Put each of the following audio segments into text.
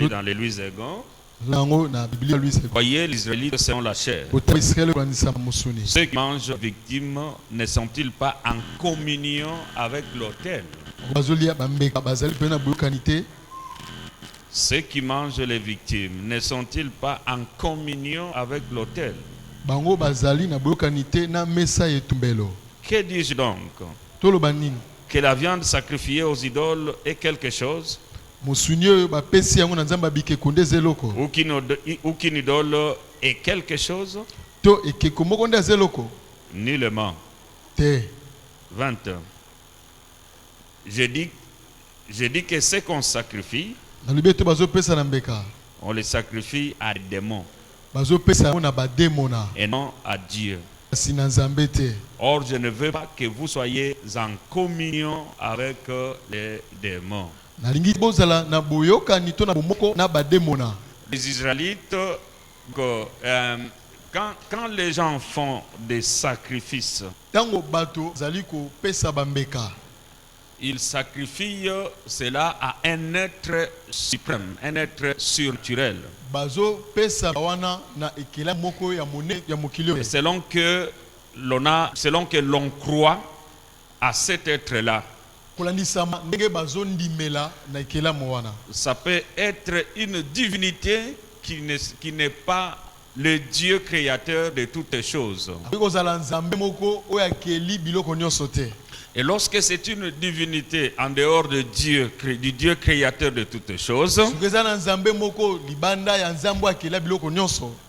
écrit dans les Louis Egon. Vous Voyez les Israélites selon la chair. Ceux qui mangent victimes ne sont-ils pas en communion avec l'autel? Ceux qui mangent les victimes ne sont-ils pas en communion avec l'autel? Que dis-je donc? Que la viande sacrifiée aux idoles est quelque chose? Ou qu'une idole est quelque chose? Nullement. 20. Je dis que ce qu'on sacrifie, on les sacrifie à des démons et non à Dieu. Or, je ne veux pas que vous soyez en communion avec les démons. Les Israélites, quand les gens font des sacrifices, ils sacrifient cela à un être suprême, un être surnaturel. Et selon que l'on croit à cet être-là, ça peut être une divinité qui n'est pas le Dieu créateur de toutes choses. Et lorsque c'est une divinité en dehors de Dieu, du Dieu créateur de toutes choses,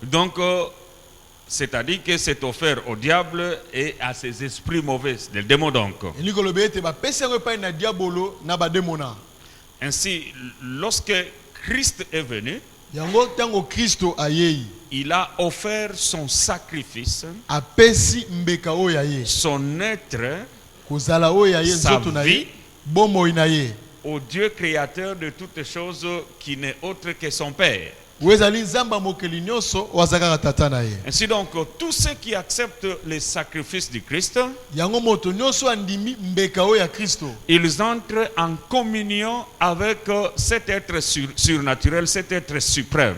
donc c'est-à-dire que c'est offert au diable et à ses esprits mauvais, des démons donc. Ainsi, lorsque Christ est venu, il a offert son sacrifice, son être, sa vie, au Dieu créateur de toutes choses qui n'est autre que son Père. Ainsi donc, tous ceux qui acceptent les sacrifices du Christ, ils entrent en communion avec cet être surnaturel, cet être suprême.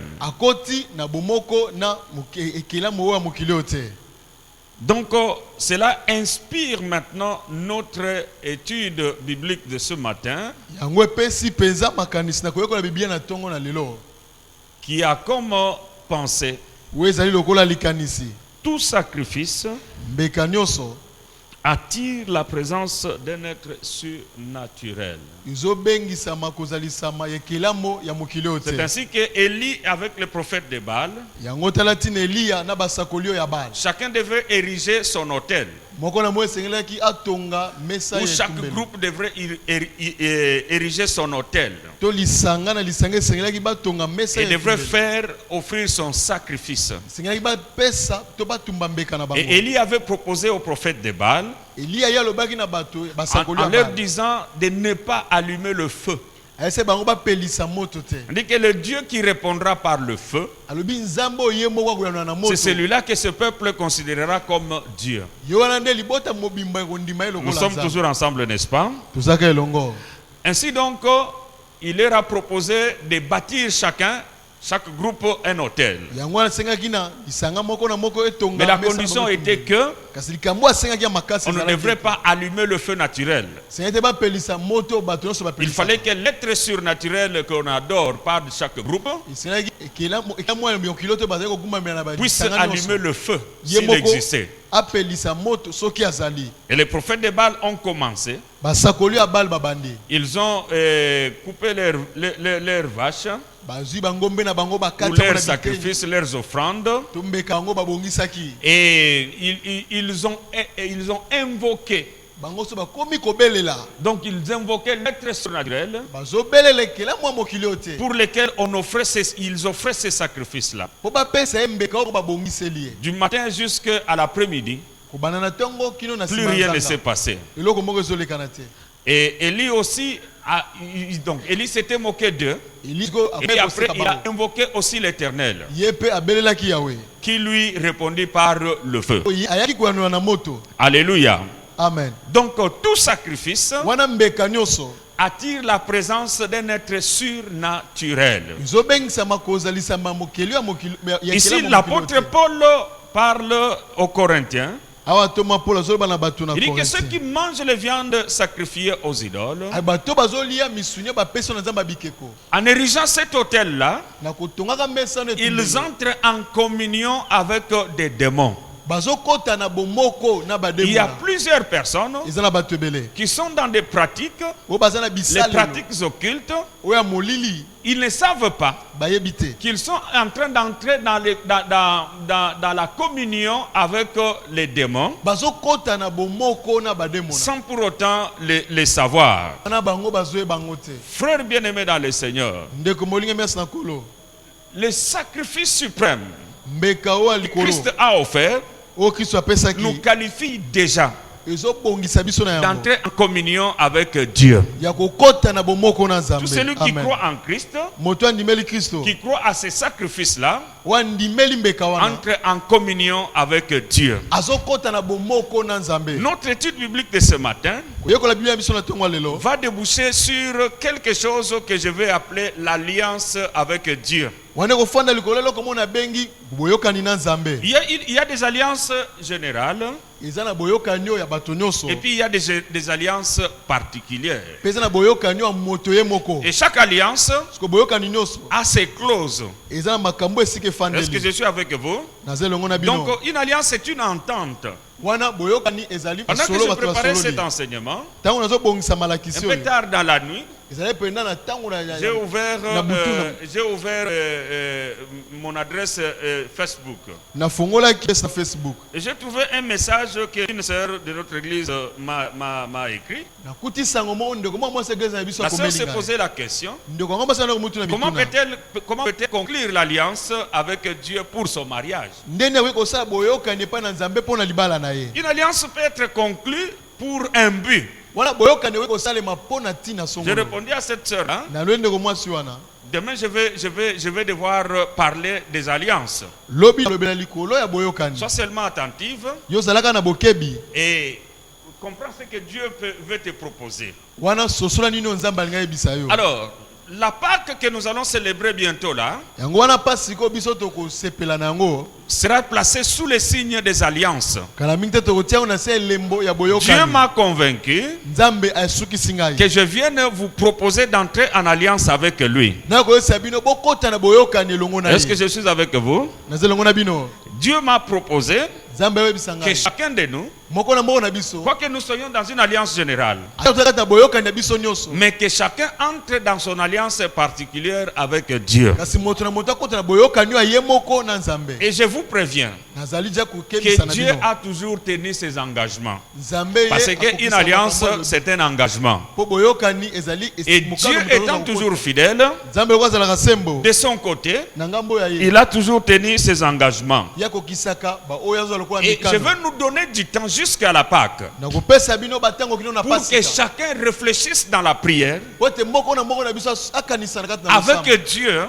Donc, cela inspire maintenant notre étude biblique de ce matin, qui a comme pensée tout sacrifice attire la présence d'un être surnaturel. C'est ainsi que Élie avec le prophète de Baal, chacun devait ériger son autel. Ou chaque groupe devrait ériger son autel. Et devrait faire offrir son sacrifice. Et Élie avait proposé au prophète de Baal en leur disant de ne pas allumer le feu. On dit que le Dieu qui répondra par le feu, c'est celui-là que ce peuple considérera comme Dieu. Nous sommes toujours ensemble, n'est-ce pas? Ainsi donc, il leur a proposé de bâtir chaque groupe un autel. Mais la condition était que on ne devrait pas allumer le feu naturel. Il fallait que l'être surnaturel qu'on adore par chaque groupe puisse allumer le feu s'il existait. Et les prophètes de Baal ont commencé. Ils ont coupé leurs vaches, ou leurs sacrifices, leurs offrandes, et ils ont invoqué. Donc ils invoquaient l'être surnaturel pour lequel ils offraient ces sacrifices-là. Du matin jusqu'à l'après-midi, plus rien ne s'est passé. Et Élie aussi, Élie s'était moqué d'eux. Et après, il a invoqué aussi l'Éternel, qui lui répondit par le feu. Alléluia. Amen. Donc tout sacrifice attire la présence d'un être surnaturel. Ici, l'apôtre Paul parle aux Corinthiens. Il dit que ceux qui mangent les viandes sacrifiées aux idoles, en érigeant cet autel-là, ils entrent en communion avec des démons. Il y a plusieurs personnes qui sont dans des pratiques, les pratiques occultes. Ils ne savent pas qu'ils sont en train d'entrer dans la communion avec les démons sans pour autant les savoir. Frères bien-aimés dans le Seigneur, le sacrifice suprême que Christ a offert nous qualifie déjà d'entrer en communion avec Dieu. Tout celui qui croit en Christ, qui croit à ces sacrifices-là, entre en communion avec Dieu. Notre étude biblique de ce matin va déboucher sur quelque chose que je vais appeler l'alliance avec Dieu. Il y a des alliances générales et puis il y a des alliances particulières. Et chaque alliance a ses clauses. Est-ce que je suis avec vous? Donc une alliance c'est une entente. Pendant que je préparais cet enseignement, un peu tard dans la nuit, j'ai ouvert mon adresse Facebook. Et j'ai trouvé un message qu'une sœur de notre église m'a écrit. La sœur s'est posé la question: comment peut-elle conclure l'alliance avec Dieu pour son mariage? Une alliance peut être conclue pour un but. Je répondis à cette sœur, demain je vais devoir parler des alliances. Sois seulement attentive et comprends ce que Dieu veut te proposer. Alors, la Pâque que nous allons célébrer bientôt là sera placée sous le signe des alliances. Dieu m'a convaincu que je vienne vous proposer d'entrer en alliance avec lui. Est-ce que je suis avec vous? Dieu m'a proposé que chacun de nous, quoique nous soyons dans une alliance générale, mais que chacun entre dans son alliance particulière avec Dieu. Et je vous préviens que Dieu a toujours tenu ses engagements. Parce qu'une alliance, c'est un engagement. Et Dieu étant toujours fidèle, de son côté, il a toujours tenu ses engagements. Et je veux nous donner du temps jusqu'à la Pâque pour que chacun réfléchisse dans la prière avec Dieu.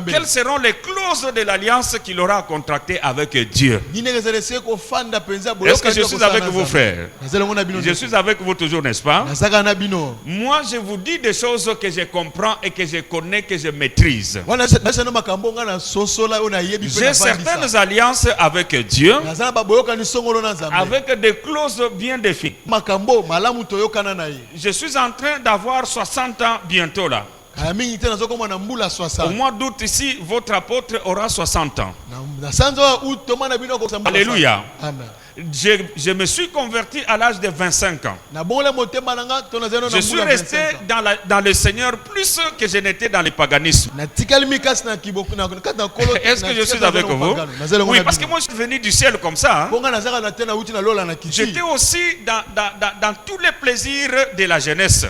Quelles seront les clauses de l'alliance qu'il aura contractée avec Dieu? Est-ce que je suis avec vous, frères? Je suis avec vous toujours, n'est-ce pas? Moi, je vous dis des choses que je comprends et que je connais, que je maîtrise. J'ai certaines alliances avec Dieu, avec des clauses bien définies. Je suis en train d'avoir 60 ans bientôt là. Au mois d'août ici, votre apôtre aura 60 ans. Alléluia. Je me suis converti à l'âge de 25 ans. Je suis resté dans le Seigneur plus que je n'étais dans le paganisme. Est-ce que je suis avec vous? Oui, parce que moi je suis venu du ciel comme ça. J'étais aussi dans tous les plaisirs de la jeunesse.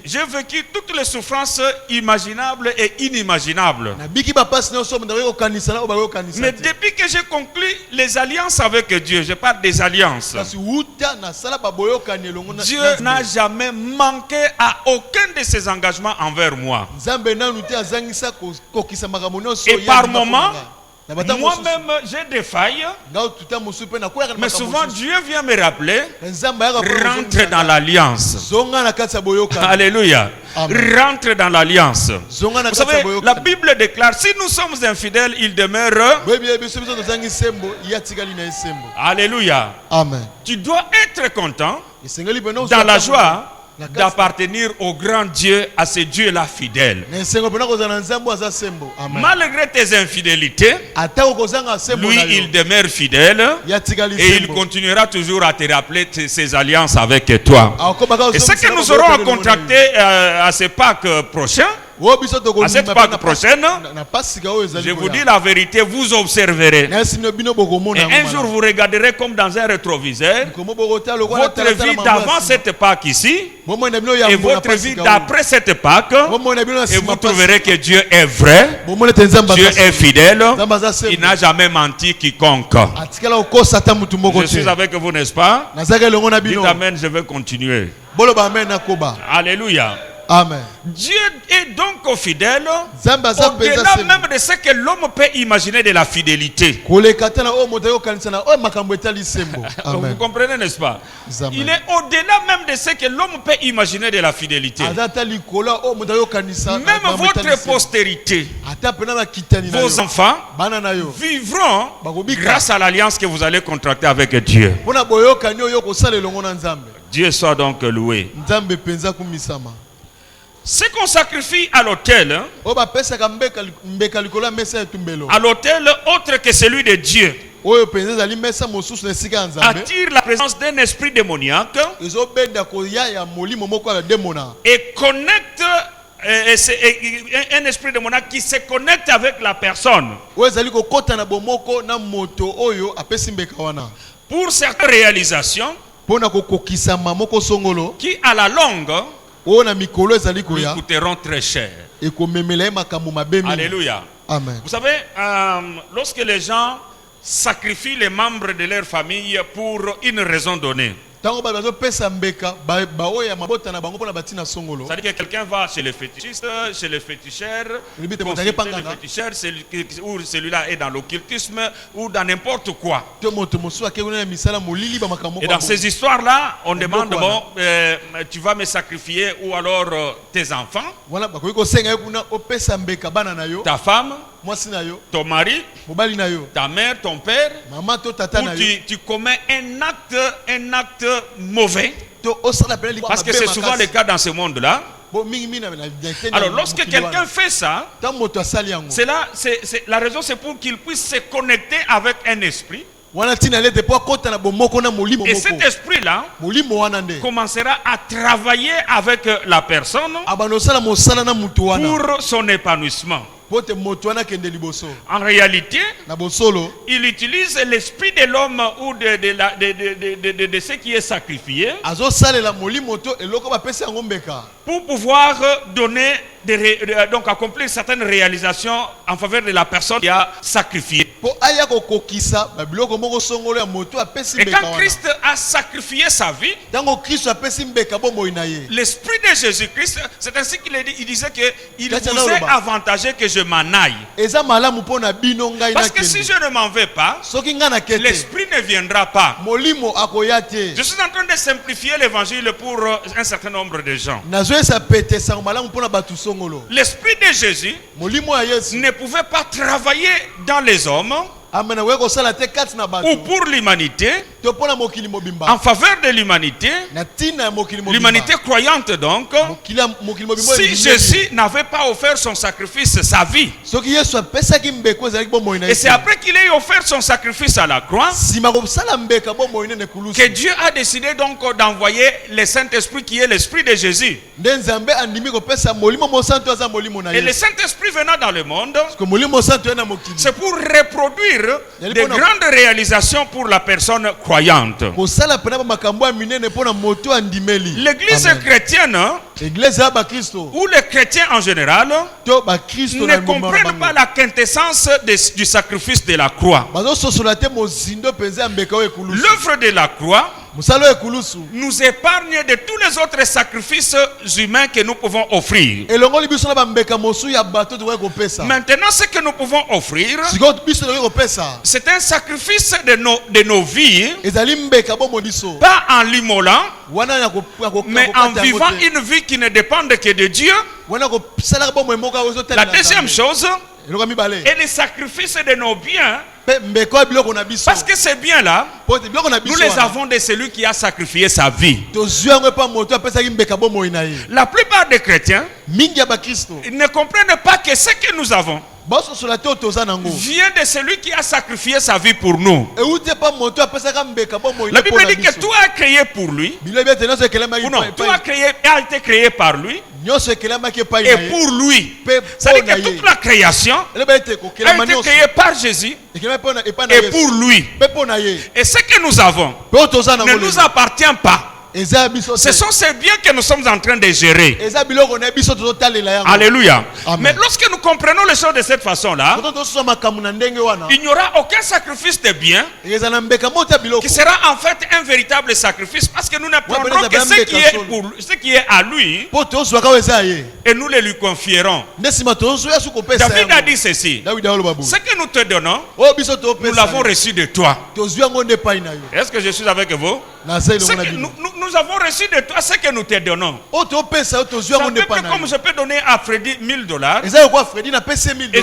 J'ai vécu toutes les souffrances imaginables et inimaginables. Mais depuis que j'ai conclu les alliances avec Dieu, je parle des alliances, Dieu n'a jamais manqué à aucun de ses engagements envers moi. Et par moment, Moi-même, j'ai des failles. Mais souvent, Dieu vient me rappeler, rentre dans l'alliance. Alléluia. Rentre dans l'alliance. Vous savez, la Bible déclare, si nous sommes infidèles, il demeure. Alléluia. Amen. Tu dois être content, dans la joie, d'appartenir au grand Dieu, à ce Dieu-là fidèle. Malgré tes infidélités, lui, il demeure fidèle et il continuera toujours à te rappeler ses alliances avec toi. Et ce que nous aurons à contracter à ce Pâques prochain, à cette Pâques prochaine, je vous dis la vérité, vous observerez. Et un jour, vous regarderez comme dans un rétroviseur votre vie d'avant cette Pâques ici et votre vie d'après cette Pâques. Et vous trouverez que Dieu est vrai, Dieu est fidèle, il n'a jamais menti quiconque. Je suis avec vous, n'est-ce pas? Dites Amen, je vais continuer. Alléluia. Amen. Dieu est donc fidèle au-delà même de ce que l'homme peut imaginer de la fidélité. Vous comprenez, n'est-ce pas? Il est au-delà même de ce que l'homme peut imaginer de la fidélité. Même votre postérité, vos enfants vivront grâce à l'alliance que vous allez contracter avec Dieu. Dieu soit donc loué. Ce qu'on sacrifie à l'autel, autre que celui de Dieu, attire la présence d'un esprit démoniaque et connecte un esprit démoniaque qui se connecte avec la personne. Pour certaines réalisations qui à la longue lui coûteront très cher. Alléluia. Amen. Vous savez, lorsque les gens sacrifient les membres de leur famille pour une raison donnée, c'est-à-dire que quelqu'un va chez le fétichiste, chez le féticheur, ou celui-là est dans l'occultisme, ou dans n'importe quoi. Et dans ces histoires-là, on demande, bon, tu vas me sacrifier, ou alors tes enfants, ta femme, ton mari, ta mère, ton père, ou tu commets un acte mauvais, parce que c'est souvent le cas dans ce monde-là. Alors lorsque quelqu'un fait ça, la raison c'est pour qu'il puisse se connecter avec un esprit. Et cet esprit-là commencera à travailler avec la personne pour son épanouissement. En réalité, il utilise l'esprit de l'homme ou de ce qui est sacrifié pour pouvoir donner donc accomplir certaines réalisations en faveur de la personne qui a sacrifié. Et quand Christ a sacrifié sa vie, l'esprit de Jésus-Christ, c'est ainsi qu'il disait qu'il vous est avantageux que je m'en aille. Parce que si je ne m'en vais pas, l'esprit ne viendra pas. Je suis en train de simplifier l'évangile pour un certain nombre de gens. L'esprit de Jésus ne pouvait pas travailler dans les hommes ou pour l'humanité, en faveur de l'humanité, l'humanité croyante donc, si Jésus n'avait pas offert son sacrifice, sa vie. Et c'est après qu'il ait offert son sacrifice à la croix que Dieu a décidé donc d'envoyer le Saint-Esprit qui est l'Esprit de Jésus. Et le Saint-Esprit venant dans le monde, c'est pour reproduire de grandes réalisations pour la personne croyante. L'église chrétienne ou les chrétiens en général ne comprennent pas la quintessence du sacrifice de la croix. L'œuvre de la croix nous épargne de tous les autres sacrifices humains que nous pouvons offrir. Maintenant, ce que nous pouvons offrir, c'est un sacrifice de nos vies, pas en l'immolant, mais en vivant une vie qui ne dépend que de Dieu. La deuxième chose est le sacrifice de nos biens. Parce que ces biens-là, nous les avons de celui qui a sacrifié sa vie. La plupart des chrétiens ne comprennent pas que ce que nous avons vient de celui qui a sacrifié sa vie pour nous. La Bible dit que tout a créé pour lui. Ou non, tout a été créé par lui et pour lui. C'est-à-dire que toute la création a été créée par Jésus et pour lui. Et ce que nous avons ne nous appartient pas. Ce sont ces biens que nous sommes en train de gérer. Alléluia. Amen. Mais lorsque nous comprenons les choses de cette façon-là, il n'y aura aucun sacrifice de biens qui sera en fait un véritable sacrifice, parce que nous ne prendrons que ce qui est à lui et nous le lui confierons. David a dit ceci: ce que nous te donnons, nous l'avons reçu de toi. Est-ce que je suis avec vous? Nous avons reçu de toi ce que nous te donnons. C'est un peu comme je peux donner à Freddy $1000. Et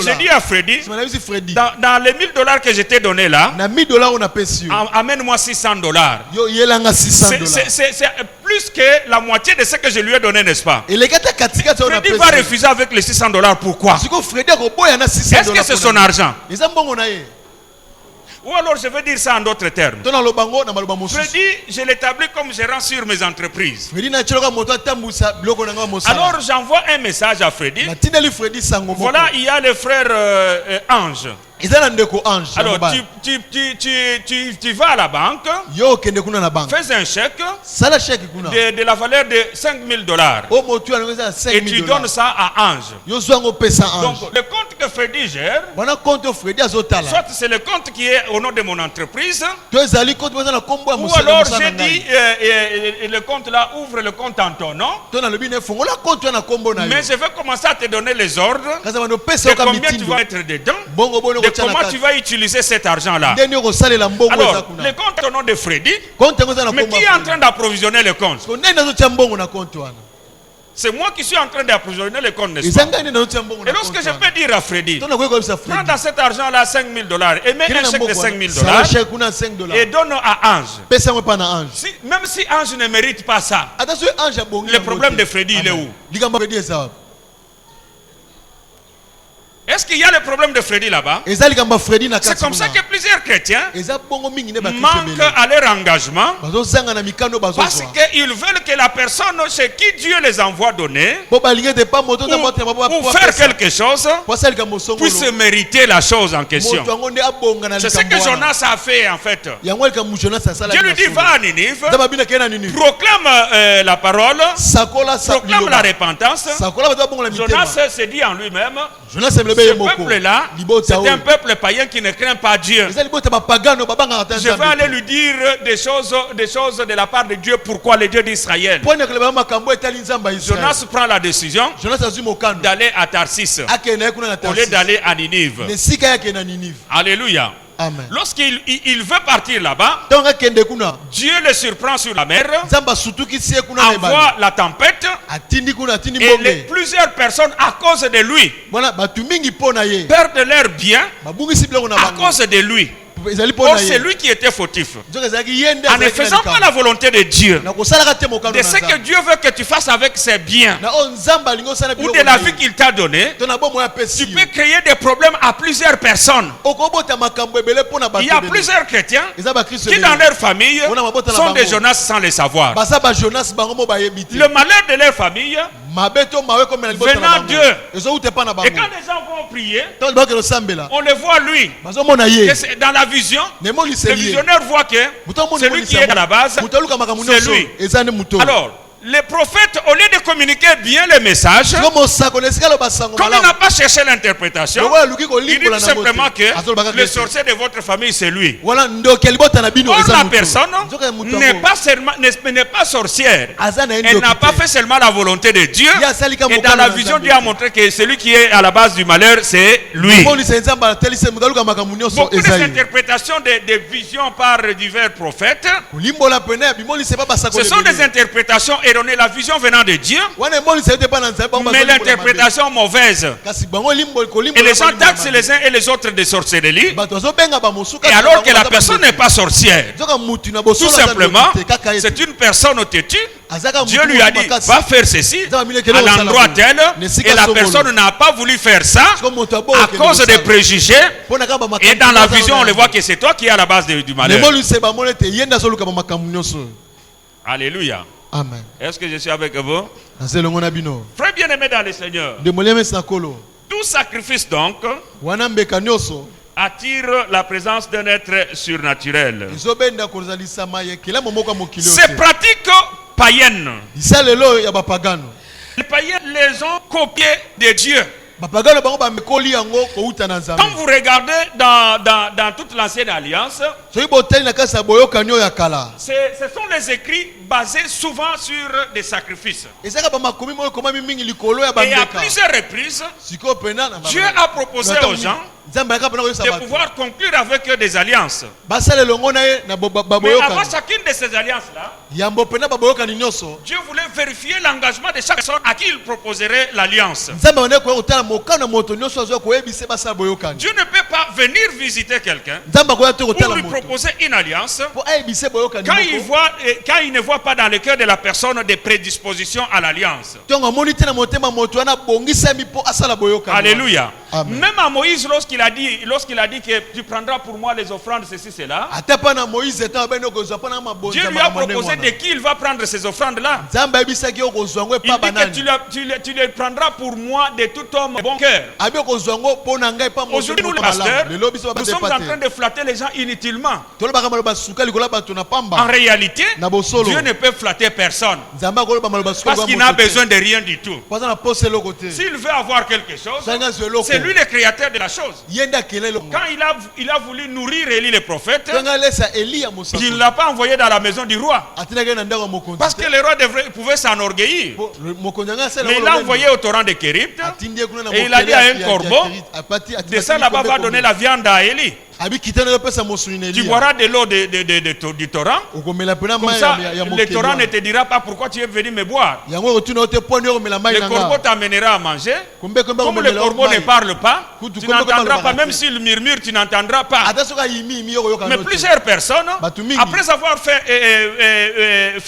je dis à Freddy, dans les $1000 que je t'ai donné là, amène-moi $600. C'est plus que la moitié de ce que je lui ai donné, n'est-ce pas? Freddy va refuser avec les $600. Pourquoi? Est-ce que c'est son argent? Ou alors je vais dire ça en d'autres termes. Freddy, je l'établis comme gérant sur mes entreprises. Alors j'envoie un message à Freddy. Voilà, il y a le frère Ange. Alors tu vas à la banque, fais un chèque de la valeur de $5000 et tu donnes ça à Ange. Donc le compte que Freddy gère, soit c'est le compte qui est au nom de mon entreprise, ou alors j'ai dit le compte là, ouvre le compte en ton nom, mais je vais commencer à te donner les ordres de combien tu vas être dedans, de comment tu vas utiliser cet argent-là. Alors, le compte au nom de Freddy, mais qui est en train d'approvisionner le compte? C'est moi qui suis en train d'approvisionner le compte, n'est-ce pas? Et lorsque je peux dire à Freddy, prends dans cet argent-là $5000 et mets un chèque de $5000 et donne à Ange. Même si Ange ne mérite pas ça, le problème de Freddy, il est où? Est-ce qu'il y a le problème de Freddy là-bas? C'est comme ça que plusieurs chrétiens manquent à leur engagement, parce qu'ils veulent que la personne chez qui Dieu les envoie donner ou faire quelque chose puisse mériter la chose en question. C'est ce que Jonas a fait en fait. Dieu lui dit: va à Ninive, proclame la parole, proclame la repentance. Jonas se dit en lui-même: ce peuple-là, c'est un peuple païen qui ne craint pas Dieu. Je vais aller lui dire des choses de la part de Dieu. Pourquoi? Le Dieu d'Israël. Jonas prend la décision d'aller à Tarsis au lieu d'aller à Ninive. Alléluia. Amen. Lorsqu'il veut partir là-bas, Dieu le surprend sur la mer, envoie la tempête, et plusieurs personnes à cause de lui perdent leurs biens à cause de lui. Or c'est lui qui était fautif. En ne faisant pas la volonté de Dieu, de ce que Dieu veut que tu fasses avec ses biens ou de la vie qu'il t'a donnée, tu peux créer des problèmes à plusieurs personnes. Il y a plusieurs chrétiens qui dans leur famille sont des Jonas sans le savoir. Le malheur de leur famille venant d'eux. Et quand les gens vont prier, on le voit lui. Dans la vision, le visionnaire voit que celui qui est à la base, c'est lui. Alors, les prophètes, au lieu de communiquer bien le message, comme il n'a pas cherché l'interprétation, il dit tout simplement que le sorcier de votre famille, c'est lui. Or, la personne n'est pas sorcière. Elle n'a pas fait seulement la volonté de Dieu. Et dans la vision, Dieu a montré que celui qui est à la base du malheur, c'est lui. Beaucoup d'interprétations des visions par divers prophètes, ce sont des interprétations erronées, la vision venant de Dieu, mais l'interprétation mauvaise. Et les gens taxent les uns et les autres de sorcellerie, et alors que la personne n'est pas sorcière. Tout simplement, c'est une personne têtue. Dieu lui a dit, va faire ceci à l'endroit tel, et la personne n'a pas voulu faire ça à cause des préjugés, et dans la vision on le voit que c'est toi qui es à la base du malheur. Alléluia. Amen. Est-ce que je suis avec vous? Frère bien-aimé dans le Seigneur, tout sacrifice donc attire la présence d'un être surnaturel. Ces pratiques païennes, les païens les ont copiées de Dieu. Quand vous regardez dans toute l'ancienne alliance, ce sont les écrits basés souvent sur des sacrifices. Et à plusieurs reprises, Dieu a proposé aux gens de pouvoir conclure avec eux des alliances. Mais avant chacune de ces alliances-là, Dieu voulait vérifier l'engagement de chaque personne à qui il proposerait l'alliance. Dieu ne peut pas venir visiter quelqu'un pour lui proposer une alliance quand il ne voit pas dans le cœur de la personne des prédispositions à l'alliance. Alléluia. Amen. Même à Moïse, lorsqu'il a dit que tu prendras pour moi les offrandes, ceci, cela, Dieu lui a proposé de qui il va prendre ces offrandes-là. Il dit que tu les prendras pour moi de tout homme bon cœur. Aujourd'hui, nous les pasteurs, nous sommes en train de flatter les gens inutilement. En réalité, Dieu ne peut flatter personne parce qu'il n'a besoin de rien du tout. S'il veut avoir quelque chose, c'est lui le créateur de la chose. Quand il a voulu nourrir Élie le prophète, il ne l'a pas envoyé dans la maison du roi parce que le roi pouvait s'enorgueillir. Mais il l'a envoyé au torrent de Kérith et il a dit à un corbeau, descends là-bas, va donner la viande à Élie. Tu boiras de l'eau du torrent. Comme ça, le torrent ne te dira pas pourquoi tu es venu me boire. Le corbeau t'amènera à manger. Comme le corbeau ne parle pas, tu n'entendras pas. Même s'il murmure, tu n'entendras pas. Mais plusieurs personnes, après avoir fait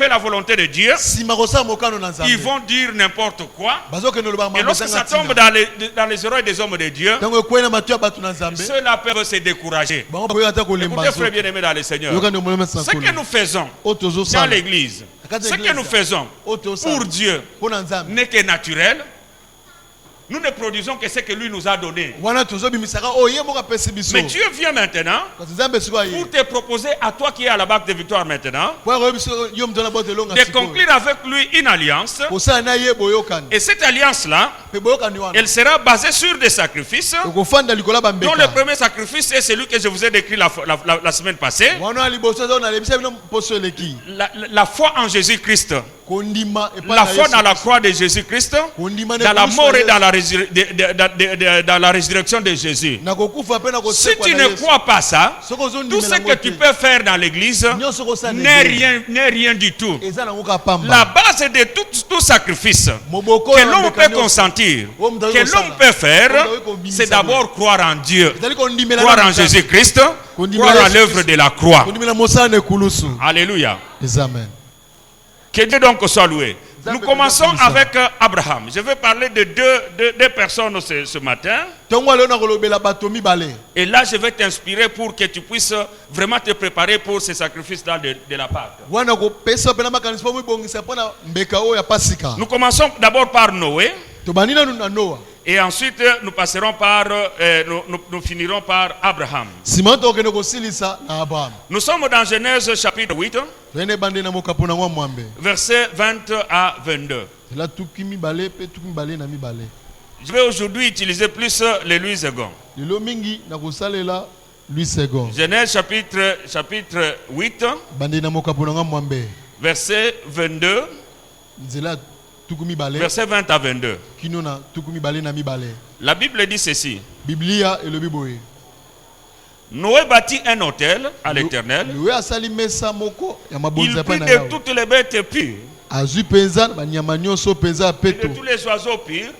la volonté de Dieu, ils vont dire n'importe quoi. Et lorsque ça tombe dans les oreilles des hommes de Dieu, ceux-là peuvent se décourager. Écoutez, frère bien-aimé dans le Seigneur, ce que nous faisons dans l'église, ce que nous faisons pour Dieu n'est que naturel. Nous ne produisons que ce que lui nous a donné. Mais Dieu vient maintenant pour te proposer à toi qui es à la barque de victoire maintenant de conclure avec lui une alliance. Et cette alliance-là, elle sera basée sur des sacrifices, dont le premier sacrifice est celui que je vous ai décrit la semaine passée. La foi en Jésus-Christ. La foi dans la croix de Jésus-Christ, dans la mort et dans la résurrection de Jésus. Si tu ne crois pas ça, tout ce que tu peux faire dans l'église n'est rien du tout. La base de tout sacrifice que l'homme peut consentir, que l'homme peut faire, c'est d'abord croire en Dieu, croire en Jésus-Christ, croire à l'œuvre de la croix. Alléluia. Amen. Que Dieu donc soit loué. Nous commençons avec Abraham. Je vais parler de deux personnes ce matin. Et là, je vais t'inspirer pour que tu puisses vraiment te préparer pour ce sacrifice-là de la Pâque. Nous commençons d'abord par Noé. Et ensuite, nous passerons par, nous finirons par Abraham. Nous sommes dans Genèse chapitre 8, versets 20 à 22. Je vais aujourd'hui utiliser plus les Louis II. Genèse chapitre 8, verset 22. Verset 20 à 22. La Bible dit ceci. Noé bâtit un autel à l'Éternel. Il prit de toutes les bêtes pures et de tous les oiseaux purs.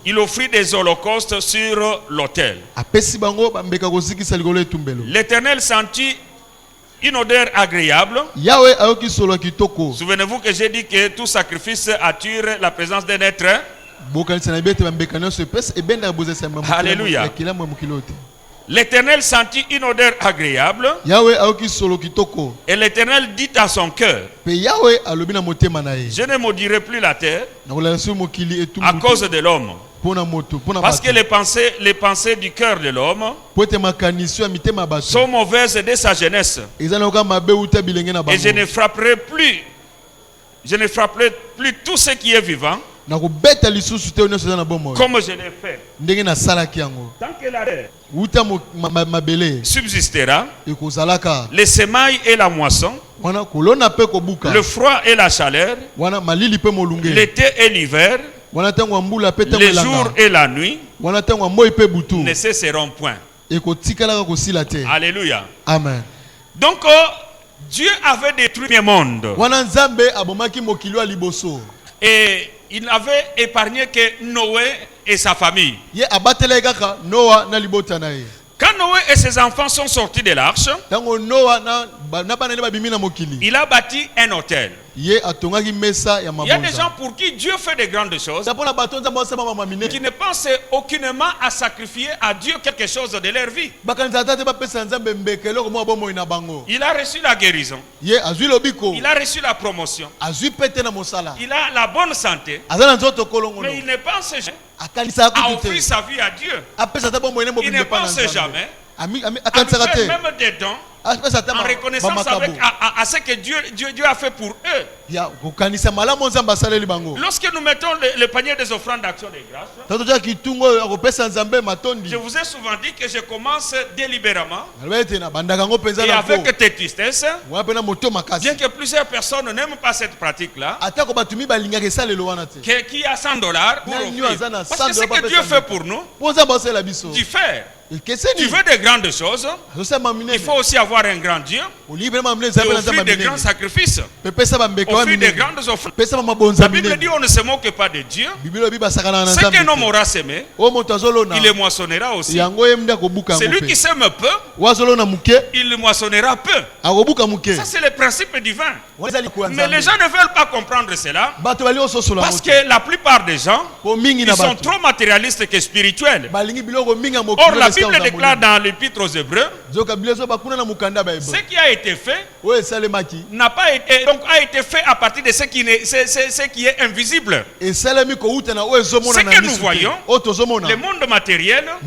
Il offrit des holocaustes sur l'autel. L'Éternel sentit une odeur agréable. Souvenez-vous que j'ai dit que tout sacrifice attire la présence d'un être. Alléluia. L'Éternel sentit une odeur agréable. Et l'Éternel dit à son cœur, je ne maudirai plus la terre à cause de l'homme. Parce que les pensées du cœur de l'homme sont mauvaises dès sa jeunesse. Et je ne frapperai plus tout ce qui est vivant comme je l'ai fait. Tant que la terre subsistera, les semailles et la moisson, le froid et la chaleur, l'été et l'hiver, les jours et la nuit ne cesseront point. Alléluia. Amen. Donc Dieu avait détruit le monde. Et il n'avait épargné que Noé et sa famille. Quand Noé et ses enfants sont sortis de l'arche, il a bâti un autel. Il y a des gens pour qui Dieu fait de grandes choses, qui ne pensent aucunement à sacrifier à Dieu quelque chose de leur vie. Il a reçu la guérison. Il a reçu la promotion. Il a la bonne santé. Mais il ne pense jamais à offrir sa vie à Dieu. Il ne pense jamais à lui faire même des dons en reconnaissance à ce que Dieu a fait pour eux. Lorsque nous mettons le panier des offrandes d'action de grâce, je vous ai souvent dit que je commence délibérément et avec tes tristesses, bien que plusieurs personnes n'aiment pas cette pratique-là, qui a $100 pour offrir. Parce que ce que Dieu fait pour nous, diffère. Tu veux de grandes choses, il faut aussi avoir un grand Dieu et offrir de grands sacrifices, offrir de grandes offrandes. La Bible dit on ne se moque pas de Dieu. Ce qu'un homme aura semé, il le moissonnera aussi. Celui qui sème peu, il le moissonnera peu. Ça c'est le principe divin. Mais les gens ne veulent pas comprendre cela parce que la plupart des gens, ils sont trop matérialistes que spirituels. Or la Bible déclare dans l'Épître aux Hébreux, ce qui a été fait n'a pas été, donc a été fait à partir de ce qui est invisible. Ce que nous voyons, le monde matériel a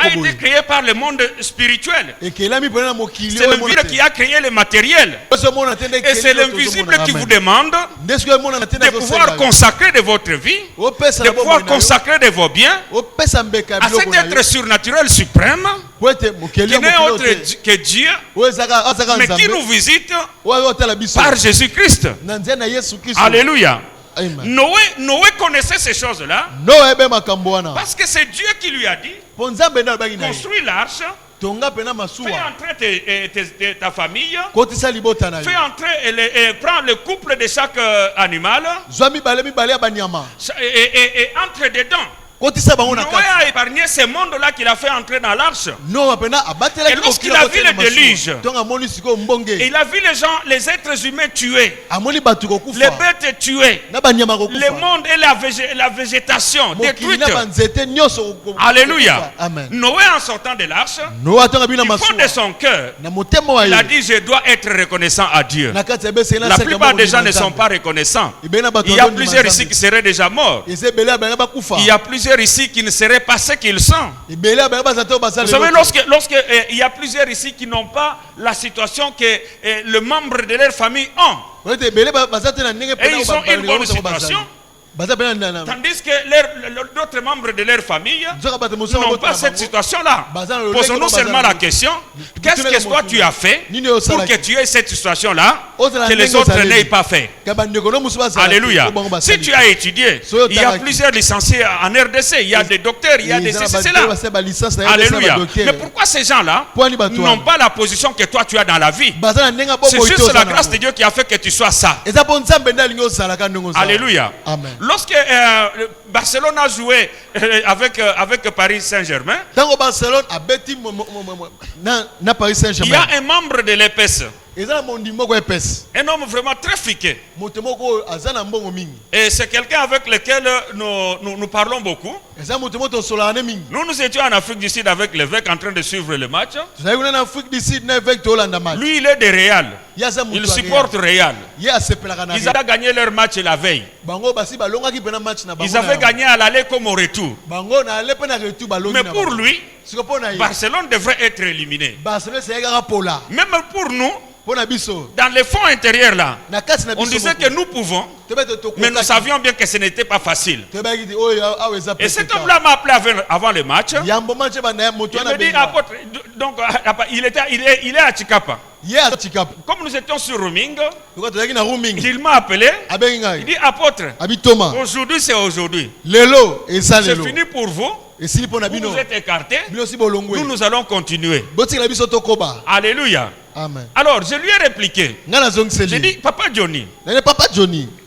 été créé par le monde spirituel. C'est l'invisible qui a créé le matériel. Et c'est l'invisible qui vous demande de pouvoir consacrer de votre vie, de pouvoir consacrer de vos biens à cet être surnaturel suprême qui n'est autre que Dieu, mais qui nous visite par Jésus-Christ. Alléluia. Noé connaissait ces choses-là parce que c'est Dieu qui lui a dit construis l'arche, fais entrer ta famille, fais entrer prends le couple de chaque animal et entre dedans. Noé a épargné ces mondes-là qu'il a fait entrer dans l'arche. Et lorsqu'il a vu le déluge, il a vu les gens, les êtres humains tués, les bêtes tuées, le monde et la végétation détruite. Alléluia. Noé, en sortant de l'arche, du fond de son cœur, il a dit: je dois être reconnaissant à Dieu. La plupart des gens ne sont pas reconnaissants. Il y a plusieurs ici qui seraient déjà morts. Il y a plusieurs ici qui ne seraient pas ce qu'ils sont. Vous savez, lorsque il y a plusieurs ici qui n'ont pas la situation que le membre de leur famille ont, et ils ont une bonne situation, tandis que d'autres membres de leur famille n'ont pas cette situation-là. Posons-nous seulement la question: qu'est-ce que toi tu as fait pour que tu aies cette situation-là que les autres n'aient pas fait? Alléluia. Si tu as étudié, il y a plusieurs licenciés en RDC, il y a des docteurs, il y a des ceci, là. Alléluia. Mais pourquoi ces gens-là n'ont pas la position que toi tu as dans la vie? C'est juste la grâce de Dieu qui a fait que tu sois ça. Alléluia. Amen. Lorsque Barcelone a joué avec Paris Saint-Germain, il y a un membre de l'EPS, un homme vraiment très fiqué. Et c'est quelqu'un avec lequel nous parlons beaucoup. Nous étions en Afrique du Sud avec l'évêque en train de suivre le match. Lui, il est de Real. Il supporte Real. Ils avaient gagné leur match la veille. Ils avaient gagné à l'aller comme au retour. Mais pour lui, Barcelone devrait être éliminé. Même pour nous, dans le fond intérieur là, on disait que nous pouvons, mais nous savions bien que ce n'était pas facile. Et cet homme-là m'a appelé avant le match. Il me dit: apôtre, donc il est à Chikapa. Comme nous étions sur roaming, il m'a appelé. Il dit: apôtre, aujourd'hui c'est aujourd'hui. C'est fini pour vous. Vous êtes écartés. Nous allons continuer. Alléluia. Amen. Alors je lui ai répliqué. J'ai dit: Papa Johnny,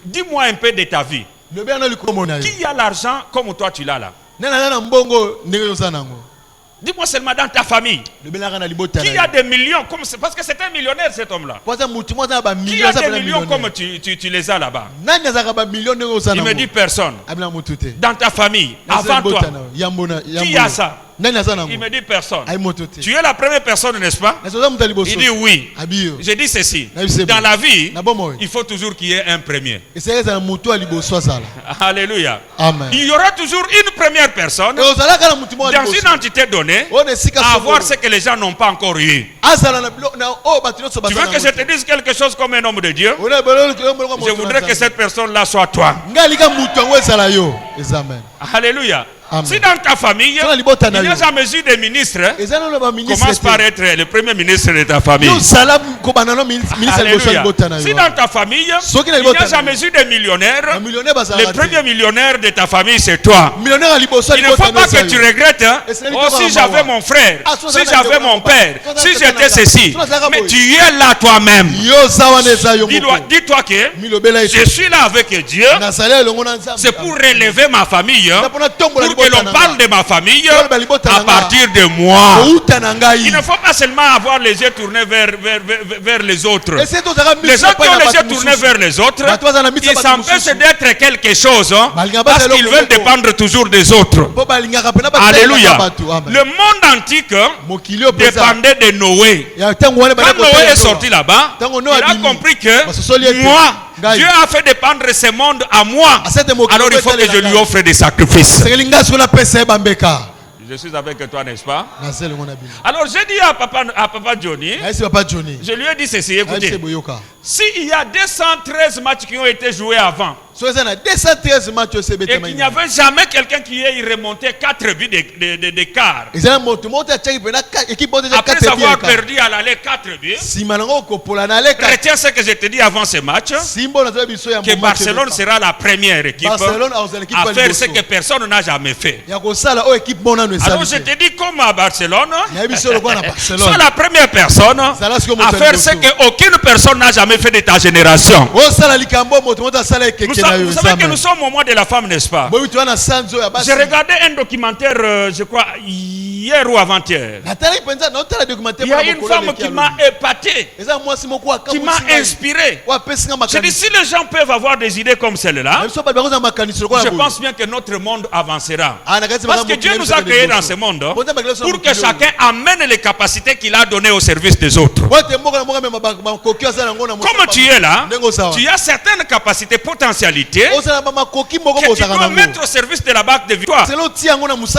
dis-moi un peu de ta vie. Qui a l'argent comme toi tu l'as là? Dis-moi seulement dans ta famille. Qui a des millions comme c'est parce que c'est un millionnaire cet homme-là. Qui a des millions comme tu les as là-bas? Il me dit: personne. Dans ta famille, avant toi, qui a ça? Il me dit: personne. Tu es la première personne, n'est-ce pas? Il dit: oui. J'ai dit ceci: dans la vie, il faut toujours qu'il y ait un premier. Alléluia. Amen. Il y aura toujours une première personne dans une entité donnée à avoir ce que les gens n'ont pas encore eu. Tu veux que je te dise quelque chose comme un homme de Dieu? Je voudrais que cette personne-là soit toi. Alléluia. Amen. Si dans ta famille, il n'y a jamais eu de ministre, commence par être le premier ministre de ta famille. Alléluia. Si dans ta famille, il n'y a jamais eu de millionnaire, le premier millionnaire de ta famille, c'est toi. Il ne faut pas que tu regrettes. Oh, si j'avais mon frère, si j'avais mon père, si j'étais ceci. Mais tu es là toi-même. Dis-toi que je suis là avec Dieu. C'est pour relever ma famille. Pour que l'on parle de ma famille à partir de moi. Il ne faut pas seulement avoir les yeux tournés vers les autres. Les gens qui ont les yeux tournés vers les autres, ils s'empêchent d'être quelque chose parce qu'ils veulent dépendre toujours des autres. Alléluia. Le monde antique dépendait de Noé. Quand Noé est sorti là-bas, il a compris que moi, Dieu a fait dépendre ce monde à moi. Alors il faut que je lui offre des sacrifices. Je suis avec toi, n'est-ce pas? Alors j'ai dit à papa Johnny, je lui ai dit ceci: écoutez, s'il y a 213 matchs qui ont été joués avant, et qu'il n'y avait jamais quelqu'un qui ait remonté 4 buts d'écart, après avoir perdu à l'aller 4 buts, retiens ce que je te dis avant ce match, que Barcelone sera la première équipe à faire ce que personne n'a jamais fait. Alors je te dis, comme à Barcelone, sois la première personne à faire ce qu'aucune personne n'a jamais fait de ta génération. Nous Vous savez que nous sommes au mois de la femme, n'est-ce pas? J'ai regardé un documentaire, je crois, hier ou avant-hier. Il y a une femme qui m'a épaté, qui m'a inspiré. Je dis, si les gens peuvent avoir des idées comme celle-là, je pense bien que notre monde avancera. Parce que Dieu nous a créés dans ce monde pour que chacun amène les capacités qu'il a données au service des autres. Comme tu es là, tu as certaines capacités, potentialités que tu dois mettre au service de la barque de victoire, au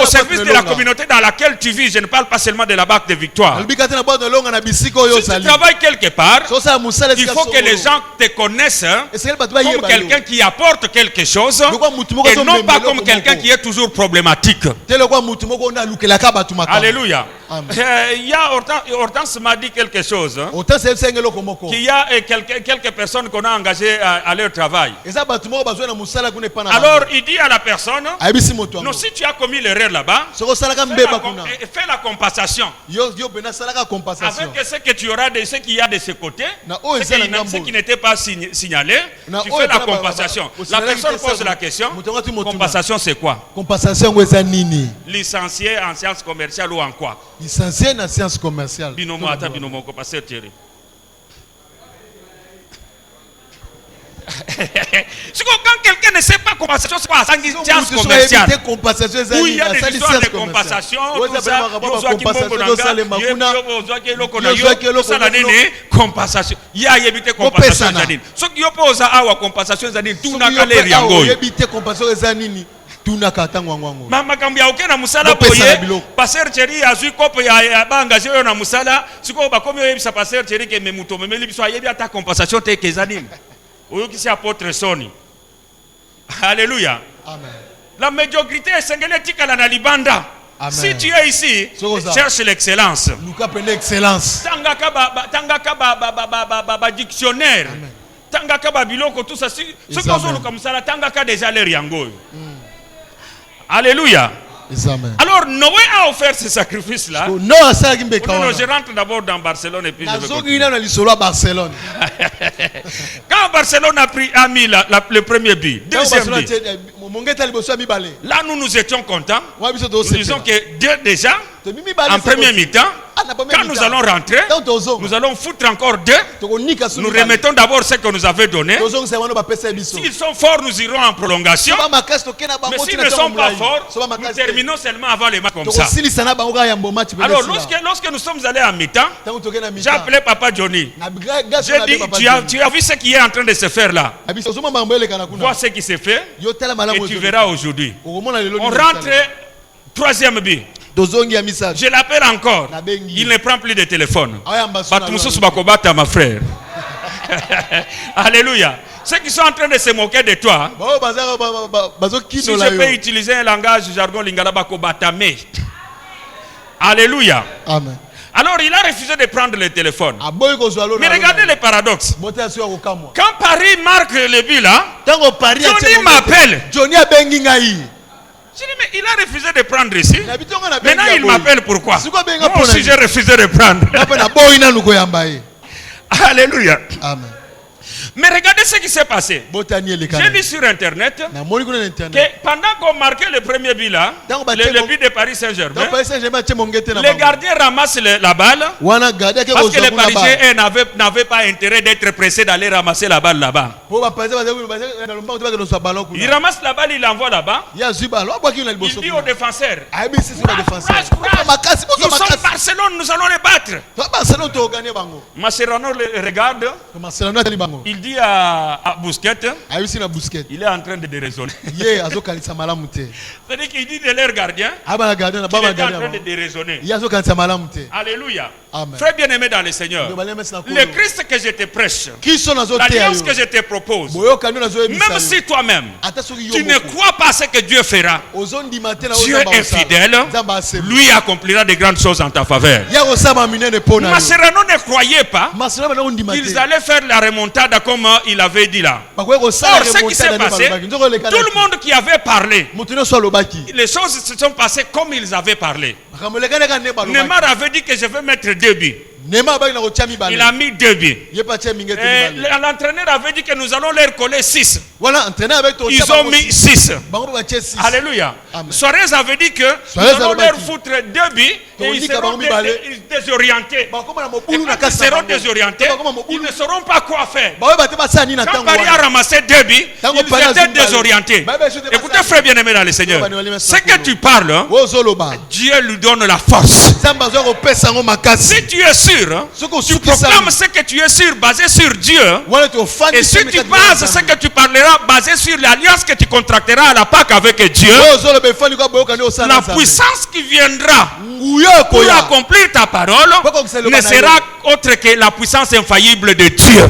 service de la communauté dans laquelle tu vis. Je ne parle pas seulement de la barque de victoire. Si tu travailles quelque part, il faut que les gens te connaissent comme quelqu'un qui apporte quelque chose et non pas comme quelqu'un qui est toujours problématique. Alléluia. Il y a Hortense m'a dit quelque chose. Qu'il y a quelques personnes qu'on a engagées à leur travail. Alors il dit à la personne, non, si tu as commis l'erreur là-bas, fais la compensation. Avec ce que tu auras de ce qu'il y a de ce côté, ce qui n'était pas signalé, tu fais la compensation. La personne pose la question, compensation c'est quoi? Licencié en sciences commerciales ou en quoi? Licencié en sciences commerciales. Binomo compensation Thierry. Quand quelqu'un ne sait pas compensation, c'est quoi? Sciences commerciales. Où il y a des histoires de compensation, compensation. Il y a évité compensation. Ce qui oppose à compensation, tout n'a qu'à l'air yango. Mama kambia okena musala boye passer Thierry azui kopo ya bangaje yo na musala siko bakomi oyebisa passer Thierry ke memuto memeli biso ayebi ata compensation te kezanim oyo kisi apôtre Soni. Alléluia. Amen. La médiocrité est singulière kala na libanda. Amen. Si tu es ici, cherche l'excellence. L'excellence. Tangaka ba dictionnaire. Tangaka ba biloko tout ça ce que on comme ça tangaka déjà l'air yango. Alléluia. Alors Noé a offert ce sacrifice-là. Je rentre d'abord dans Barcelone et puis je vais Barcelone. Quand Barcelone a mis le premier but, deuxième but, là nous étions contents. Nous disons que déjà, en premier mi-temps, quand nous allons rentrer, nous allons foutre encore deux. Nous remettons d'abord ce que nous avait donné. S'ils sont forts, nous irons en prolongation. Mais s'ils ne sont pas forts, nous terminons seulement avant les matchs comme ça. Alors lorsque nous sommes allés en mi-temps, j'ai appelé Papa Johnny. J'ai dit, tu as vu ce qui est en train de se faire là. Vois ce qui s'est fait et tu verras aujourd'hui. On rentre, troisième but. Je l'appelle encore. Il ne prend plus de téléphone. Ma frère. Alléluia. Ceux qui sont en train de se moquer de toi, si je peux utiliser un langage jargon lingala bako batame. Alléluia. Amen. Alors il a refusé de prendre le téléphone. Mais regardez le paradoxe. Quand Paris marque le but là, Johnny m'appelle. Je dis, mais il a refusé de prendre ici. Maintenant il m'appelle pourquoi? Moi aussi j'ai refusé de prendre. Alléluia. Amen. Mais regardez ce qui s'est passé. J'ai lu sur internet que pendant qu'on marquait le premier but là, le but de Paris Saint-Germain, les gardiens ramassent la balle parce que les Parisiens n'avaient pas intérêt d'être pressés d'aller ramasser la balle là-bas. Il ramasse la balle, il l'envoie là-bas. Il dit aux défenseurs, nous sommes Barcelone, nous allons les battre. Mascherano le regarde. Il dit à Busquets, il est en train de déraisonner. C'est-à-dire qu'il dit de leur gardien qu'il est en train de déraisonner. Alléluia. Très bien aimé dans le Seigneur. Le Christ que je te prêche, l'alliance que je te propose, même si toi-même tu ne crois pas ce que Dieu fera, Dieu est fidèle, lui accomplira de grandes choses en ta faveur. Mascherano ne croyait pas qu'ils allaient faire la remontada comme il avait dit là. Or, ce qui s'est passé, tout le monde qui avait parlé, les choses se sont passées comme ils avaient parlé. Neymar avait dit que je vais mettre 2 buts. Il a mis 2 buts. L'entraîneur avait dit que nous allons leur coller 6. Ils ont mis 6. Alléluia. Suarez avait dit que nous allons leur foutre 2 buts et ils seront désorientés. Et quand ils seront désorientés, ils ne sauront pas quoi faire. Quand Paris a ramassé 2 buts, ils étaient désorientés. Écoutez, frère bien-aimé dans le Seigneur, ce que tu parles, hein, Dieu lui donne la force. Si tu es sûr, tu proclames ce que tu es sûr basé sur Dieu. Et si tu bases ce que tu parleras basé sur l'alliance que tu contracteras à la Pâque avec Dieu, la puissance qui viendra pour accomplir ta parole ne sera autre que la puissance infaillible de Dieu.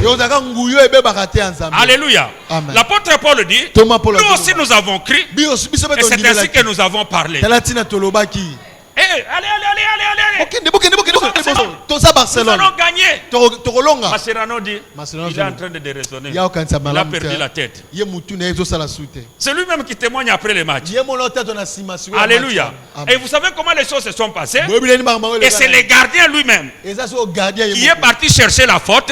Alléluia. L'apôtre Paul dit, nous aussi nous avons crié et c'est ainsi que nous avons parlé. Allez. Nous allons gagner. Mascherano dit, il est en train de déraisonner. Il a perdu la tête. C'est lui-même qui témoigne après le match. Alléluia. Et vous savez comment les choses se sont passées? Et c'est le gardien lui-même qui est parti chercher la faute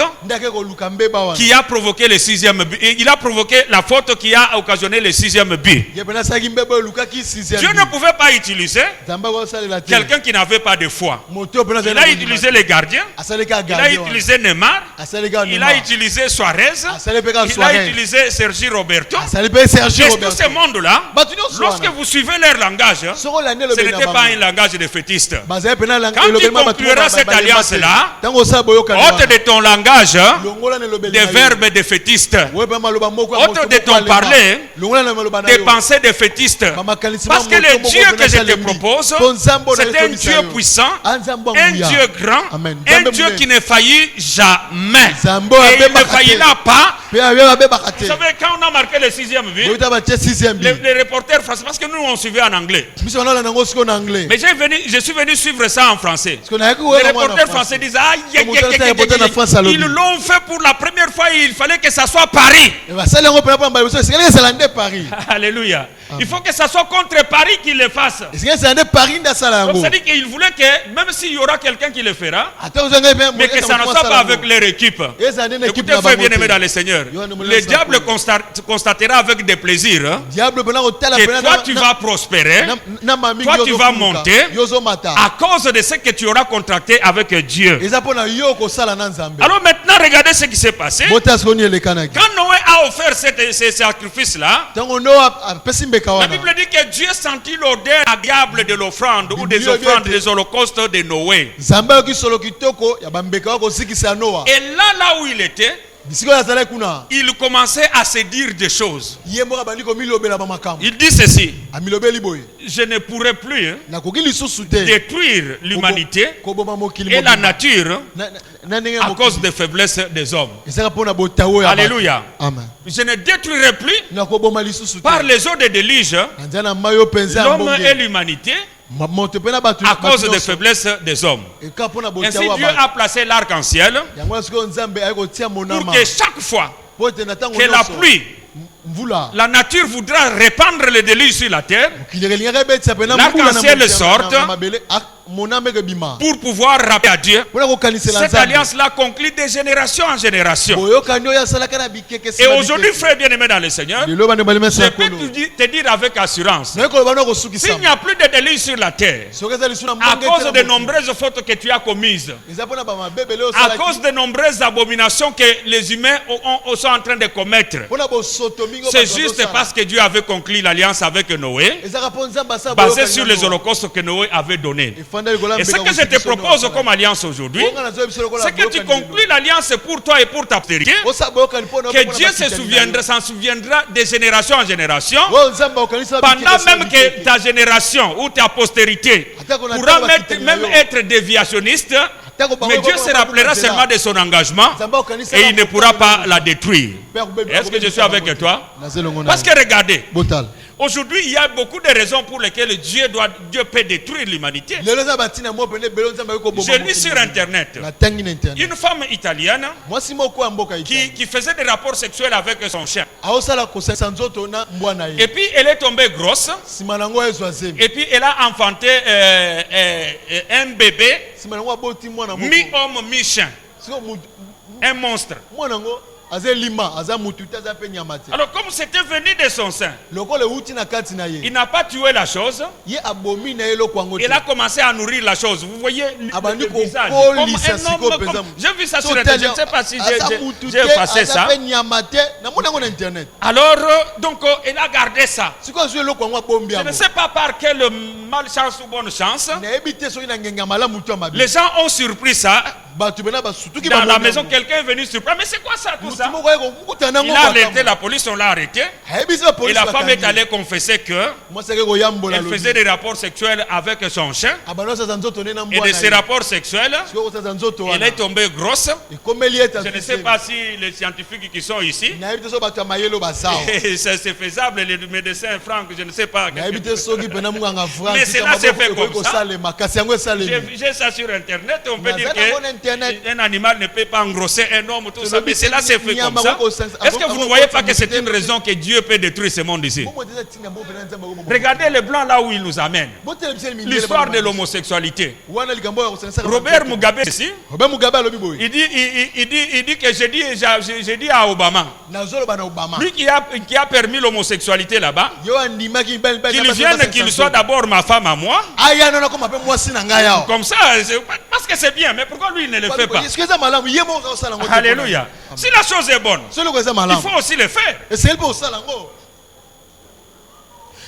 qui a provoqué le 6e but. Il a provoqué la faute qui a occasionné le 6e but. Dieu ne pouvait pas utiliser quelqu'un qui n'avait pas de foi. Il a utilisé les gardiens, il a utilisé Neymar, il a utilisé Suarez, il a utilisé Sergi Roberto. Et tout ce monde-là, lorsque vous suivez leur langage, ce n'était pas un langage de fétiste. Quand tu concluras cette alliance-là, ôte de ton langage des verbes de fétistes, ôte de ton parler des pensées de fétistes. Parce que le Dieu que je te propose, c'est un Dieu puissant, un Dieu grand, un Dieu qui ne faillit jamais. Et il ne faillira pas. Vous savez, quand on a marqué le 6e but, les reporters français, parce que nous on suivait en anglais. Mais je suis venu suivre ça en français. Les reporters français disent, ils l'ont fait pour la première fois, il fallait que ça soit Paris. Alléluia. Il faut que ça soit contre Paris qu'il le fasse. Donc ça dit qu'il voulait que, même s'il y aura quelqu'un qui le fera, mais que ça ne soit pas avec leur équipe. Écoutez, frère bien-aimé dans le Seigneur, le diable constatera avec des plaisirs que toi tu vas prospérer, toi tu vas monter à cause de ce que tu auras contracté avec Dieu. Alors maintenant, regardez ce qui s'est passé. Quand Noé a offert ces sacrifices-là, la Bible dit que Dieu sentit l'odeur agréable de l'offrande ou des offrandes des holocaustes de Noé. Et là où il était, il commençait à se dire des choses. Il dit ceci: je ne pourrai plus détruire l'humanité et la nature à cause des faiblesses des hommes. Alléluia. Je ne détruirai plus par les eaux de déluge l'homme et l'humanité à cause des faiblesses des hommes. Ainsi Dieu a placé l'arc-en-ciel pour que chaque fois que la pluie, la nature voudra répandre le déluge sur la terre, l'arc-en-ciel sorte pour pouvoir rappeler à Dieu. Cette alliance-là conclut de génération en génération. Et aujourd'hui, frère bien-aimé dans le Seigneur, je peux te dire avec assurance, s'il n'y a plus de déluge sur la terre, à cause de nombreuses fautes que tu as commises, à cause de nombreuses abominations que les humains sont en train de commettre, c'est juste parce que Dieu avait conclu l'alliance avec Noé, basée sur les holocaustes que Noé avait donnés. Et ce que je te propose comme alliance aujourd'hui, c'est que tu conclues l'alliance pour toi et pour ta postérité, que Dieu s'en souviendra de génération en génération, pendant même que ta génération ou ta postérité pourra même être déviationniste. Mais Dieu se rappellera seulement de son engagement et il ne pourra pas la détruire. Est-ce que je suis avec toi? Parce que regardez, Aujourd'hui, il y a beaucoup de raisons pour lesquelles Dieu peut détruire l'humanité. Je lis sur Internet une femme italienne qui faisait des rapports sexuels avec son chien. Et puis elle est tombée grosse. Et puis elle a enfanté un bébé mi-homme, mi-chien. Un monstre. Alors comme c'était venu de son sein, il n'a pas tué la chose. Il a commencé à nourrir la chose. Vous voyez le visage comme un homme. J'ai vu ça sur Internet. Je ne sais pas si j'ai effacé ça. Alors donc il a gardé ça. Je ne sais pas par quelle malchance ou bonne chance. Les gens ont surpris ça. Dans la maison, quelqu'un est venu surprendre. Mais c'est quoi ça, tout ça? Il a alerté la police, on l'a arrêté. Et la femme est allée confesser qu'elle faisait des rapports sexuels avec son chien. Et de ces rapports sexuels, elle est tombée grosse. Je ne sais pas si les scientifiques qui sont ici, c'est faisable, les médecins francs, je ne sais pas. Mais cela s'est fait comme ça. J'ai ça sur Internet, on peut dire qu'un animal ne peut pas engrosser un homme, tout ça. Mais cela s'est fait comme ça. Est-ce que vous ne voyez pas que c'est une raison que Dieu peut détruire ce monde ici? Regardez le blanc là où il nous amène. L'histoire de l'homosexualité. Robert Mugabe ici, il dit que j'ai dit à Obama, lui qui a permis l'homosexualité là-bas, qu'il vienne, qu'il soit d'abord ma femme à moi. Comme ça, parce que c'est bien, mais pourquoi lui il ne le fait pas? Alléluia. Si la chose est bonne, il faut aussi le faire.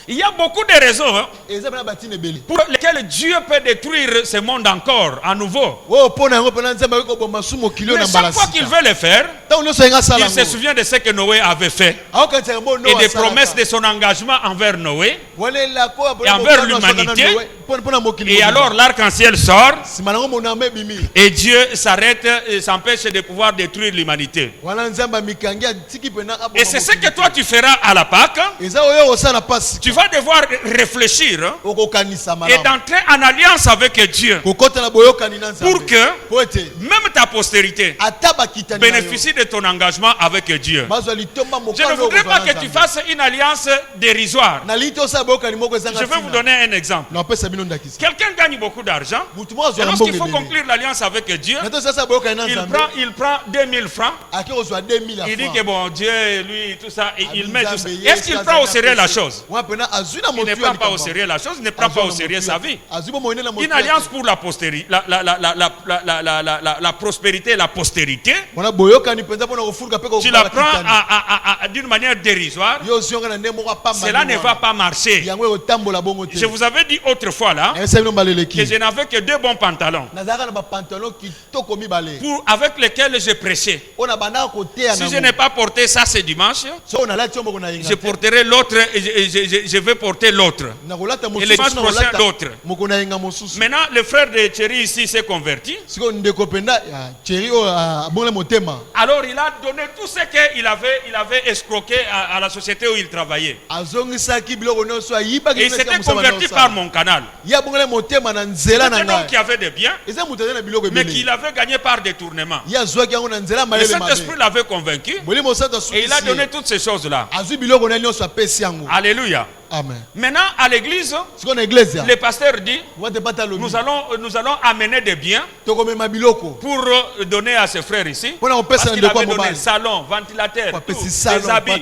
Il y a beaucoup de raisons pour lesquelles Dieu peut détruire ce monde encore, à nouveau. Mais chaque fois qu'il veut le faire, il se souvient de ce que Noé avait fait et des promesses de son engagement envers Noé et envers l'humanité. Et alors l'arc-en-ciel sort et Dieu s'arrête et s'empêche de pouvoir détruire l'humanité. Et c'est ce que toi tu feras à la Pâque. Tu vas devoir réfléchir et d'entrer en alliance avec Dieu pour que même ta postérité bénéficie de ton engagement avec Dieu. Je ne voudrais pas que tu fasses une alliance dérisoire. Je vais vous donner un exemple. Quelqu'un gagne beaucoup d'argent et lorsqu'il faut conclure l'alliance avec Dieu, il prend 2000 francs. Il dit que bon, Dieu, lui, tout ça, et il met tout ça. Est-ce qu'il prend au sérieux la chose? Il ne prend pas au sérieux la chose, il ne prend pas au sérieux sa vie. Une alliance pour la postérité, la prospérité et la postérité, tu la prends d'une manière dérisoire, cela ne va pas marcher. Je vous avais dit autrefois là que je n'avais que 2 bons pantalons avec lesquels je prêchais. Si je n'ai pas porté ça ce dimanche, je porterai l'autre et je vais porter l'autre. Et le dimanche prochain l'autre. Maintenant, le frère de Thierry ici s'est converti. Alors il a donné tout ce qu'il avait escroqué à la société où il travaillait. Et il s'était converti par mon canal. C'était un homme qui avait des biens, mais qu'il avait gagné par détournement. Le Saint-Esprit l'avait convaincu et il a donné toutes ces choses-là. Alléluia. Amen. Maintenant, à l'église, le pasteur dit, nous allons amener des biens pour donner à ses frères ici. Parce qu'il avait donné salon, ventilateur, tout, des habits,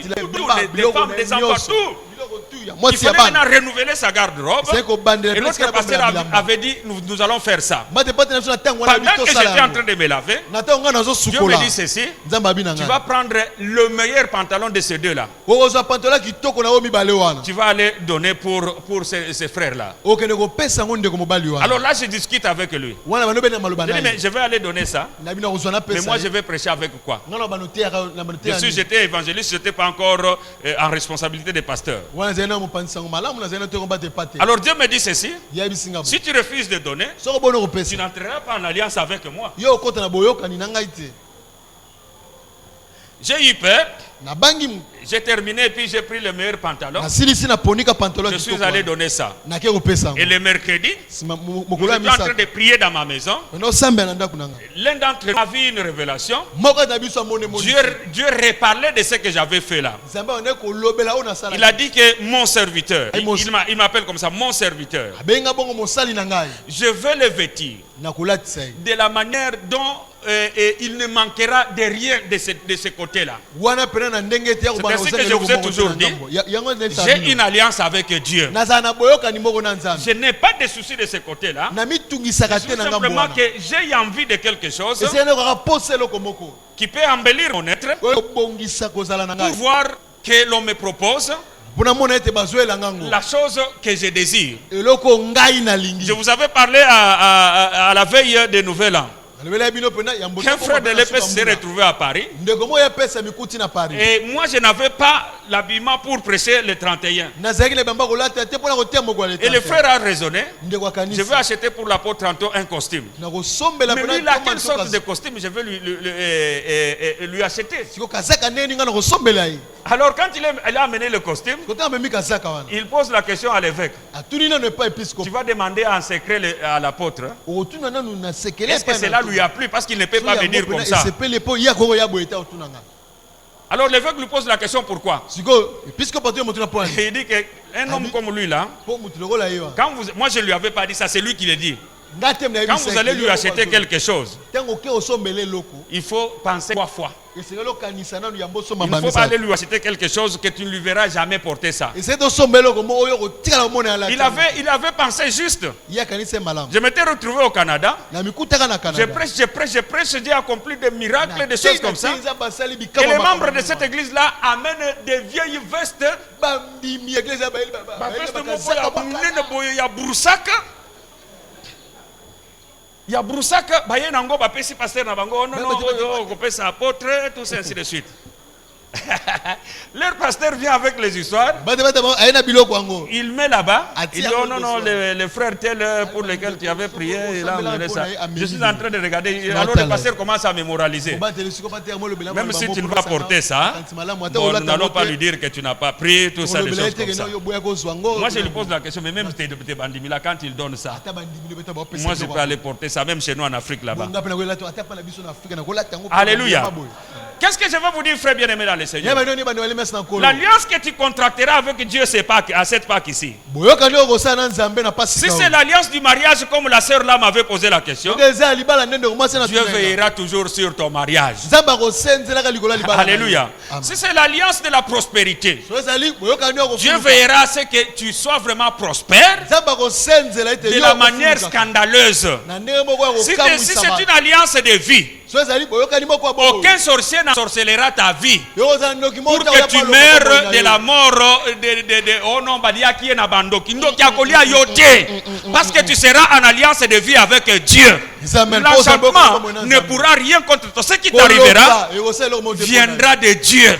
des femmes, des enfants, tout. Il fallait maintenant renouveler sa garde-robe. Et l'autre pasteur avait dit, nous allons faire ça. Pendant que j'étais en train de me laver, Dieu me dit ceci, tu vas prendre le meilleur pantalon de ces deux-là. Tu vas aller donner pour ces frères-là. Alors là, je discute avec lui. Je dis, mais je vais aller donner ça. Mais moi, je vais prêcher avec quoi? Bien sûr, j'étais évangéliste, je n'étais pas encore en responsabilité de pasteur. Alors Dieu me dit ceci, si tu refuses de donner, tu n'entreras pas en alliance avec moi. J'ai eu peur. Na bangi J'ai terminé et puis j'ai pris le meilleur pantalon. na silisi na ponika pantalon. Je suis allé donner ça. Na ke kopesa. Et le mercredi, j'étais mokolo en train de prier dans ma maison. No samba na ndaku nanga. L'un d'entre eux a vu une révélation. Moko na biso amone moni. Dieu reparlait de ce que j'avais fait là. Zamba on ko lobela ona sala. Il a dit que mon serviteur, il m'appelle comme ça, mon serviteur. Benga bongo mosali na ngai. Je veux le vêtir Na kolatisa. de la manière dont il ne manquera de rien de ce côté-là. C'est ce que je vous ai toujours dit. J'ai une alliance avec Dieu. Je n'ai pas de soucis de ce côté-là. C'est simplement que j'ai envie de quelque chose qui peut embellir mon être pour voir que l'on me propose la chose que je désire. Je vous avais parlé à la veille des Nouvel An. Qu'un frère de l'EPS s'est retrouvé à Paris. Et moi, je n'avais pas l'habillement pour prêcher le 31. Et le frère a raisonné. Je vais acheter pour l'apôtre Anto un costume. Mais lui, il a quelle sorte de costume je vais lui acheter. Alors, quand il a amené le costume, il pose la question à l'évêque. Tu vas demander en secret à l'apôtre. Est-ce que cela lui a plu parce qu'il ne peut pas venir comme ça? Alors l'évêque lui pose la question pourquoi? Il dit qu'un homme comme lui là, moi je ne lui avais pas dit ça, c'est lui qui le dit. Quand vous allez lui acheter quelque chose, il faut penser 3 fois. Il ne faut pas aller lui acheter quelque chose que tu ne lui verras jamais porter ça. Il avait pensé juste. Je m'étais retrouvé au Canada. Je prêche, Dieu a accompli des miracles, des choses comme ça. Et les membres de cette église-là amènent des vieilles vestes. Il y a Broussaka, Bayenango, Bapesi pasteur Nabango, non, Kopesa apôtre, tout ça, ainsi de suite. Leur pasteur vient avec les histoires. Il met là-bas. Il dit oh non, les frères tels pour lesquels tu avais prié, il a amené ça. Je suis en train de regarder. Alors le pasteur commence à me moraliser. Même si tu ne vas porter ça, nous n'allons pas lui dire que tu n'as pas prié, tout ça, des choses comme ça. Moi je lui pose la question, mais même tes bandimila, quand il donne ça, moi je peux aller porter ça, même chez nous en Afrique là-bas. Alléluia. Qu'est-ce que je veux vous dire, frère bien-aimé dans le Seigneur? L'alliance que tu contracteras avec Dieu, c'est pas à cette Pâque ici. Si c'est l'alliance du mariage, comme la sœur là m'avait posé la question, Dieu veillera toujours sur ton mariage. Alléluia. Si c'est l'alliance de la prospérité, Dieu veillera à ce que tu sois vraiment prospère de la manière scandaleuse. Si c'est une alliance de vie, aucun sorcier n'ensorcellera ta vie pour que tu meurs de la mort parce que tu seras en alliance de vie avec Dieu. L'enchantement ne pourra rien contre toi. Ce qui t'arrivera viendra de Dieu.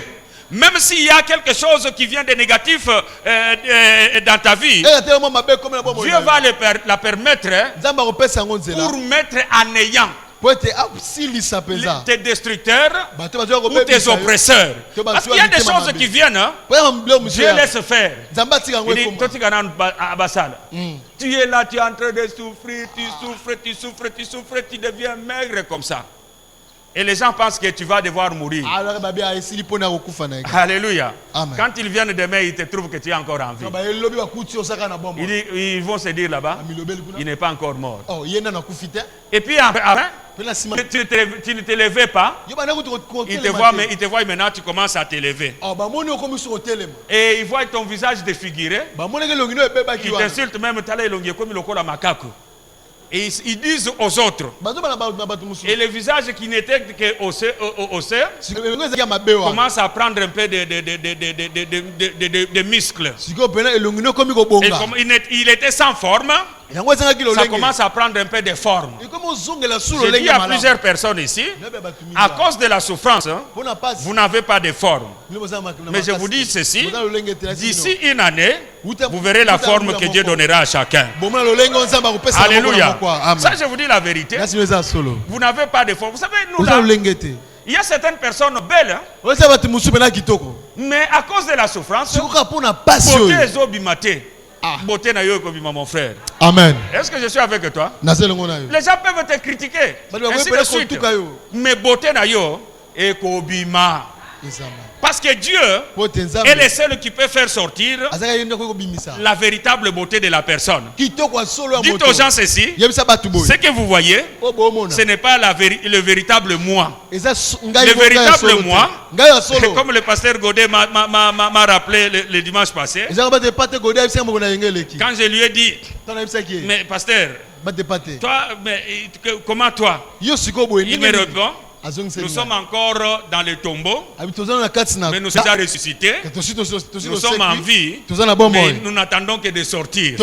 Même s'il y a quelque chose qui vient de négatif dans ta vie, Dieu va la permettre pour mettre en ayant tes destructeurs ou tes oppresseurs. Parce qu'il y a des choses qui viennent, Dieu laisse faire. Il dit, tu es là, tu es en train de souffrir, tu deviens maigre comme ça. Et les gens pensent que tu vas devoir mourir. Alléluia. Amen. Quand ils viennent demain, ils te trouvent que tu es encore en vie. Ils vont se dire là-bas, il n'est pas encore mort. Et puis après, tu ne te levais pas. Il te voit maintenant, tu commences à te lever. Et ils voient ton visage défiguré. Ils t'insultent même. Et ils disent aux autres. Et le visage qui n'était que osseux commence à prendre un peu de muscles. Il était sans forme. Ça commence à prendre un peu de forme. Je dis à plusieurs personnes ici, à cause de la souffrance, vous n'avez pas de forme. Mais je vous dis ceci, d'ici une année, vous verrez la forme que Dieu donnera à chacun. Alléluia. Ça, je vous dis la vérité. Vous n'avez pas de forme. Vous savez, nous là, Il y a certaines personnes belles, mais à cause de la souffrance, beauté est obimate. Beauté na yo kobima, mon frère. Amen. Est-ce que je suis avec toi? Les gens peuvent te critiquer. Ainsi de suite. Mais beauté na yo est kobima. Parce que Dieu est le seul qui peut faire sortir la véritable beauté de la personne. Dites aux gens ceci, ce que vous voyez, ce n'est pas le véritable moi. Le véritable moi, comme le pasteur Godet m'a rappelé le dimanche passé, quand je lui ai dit, mais pasteur, toi, mais, comment toi? Il me répond, nous sommes encore dans le tombeau, mais nous sommes déjà ressuscités. Nous sommes en vie, mais nous n'attendons que de sortir.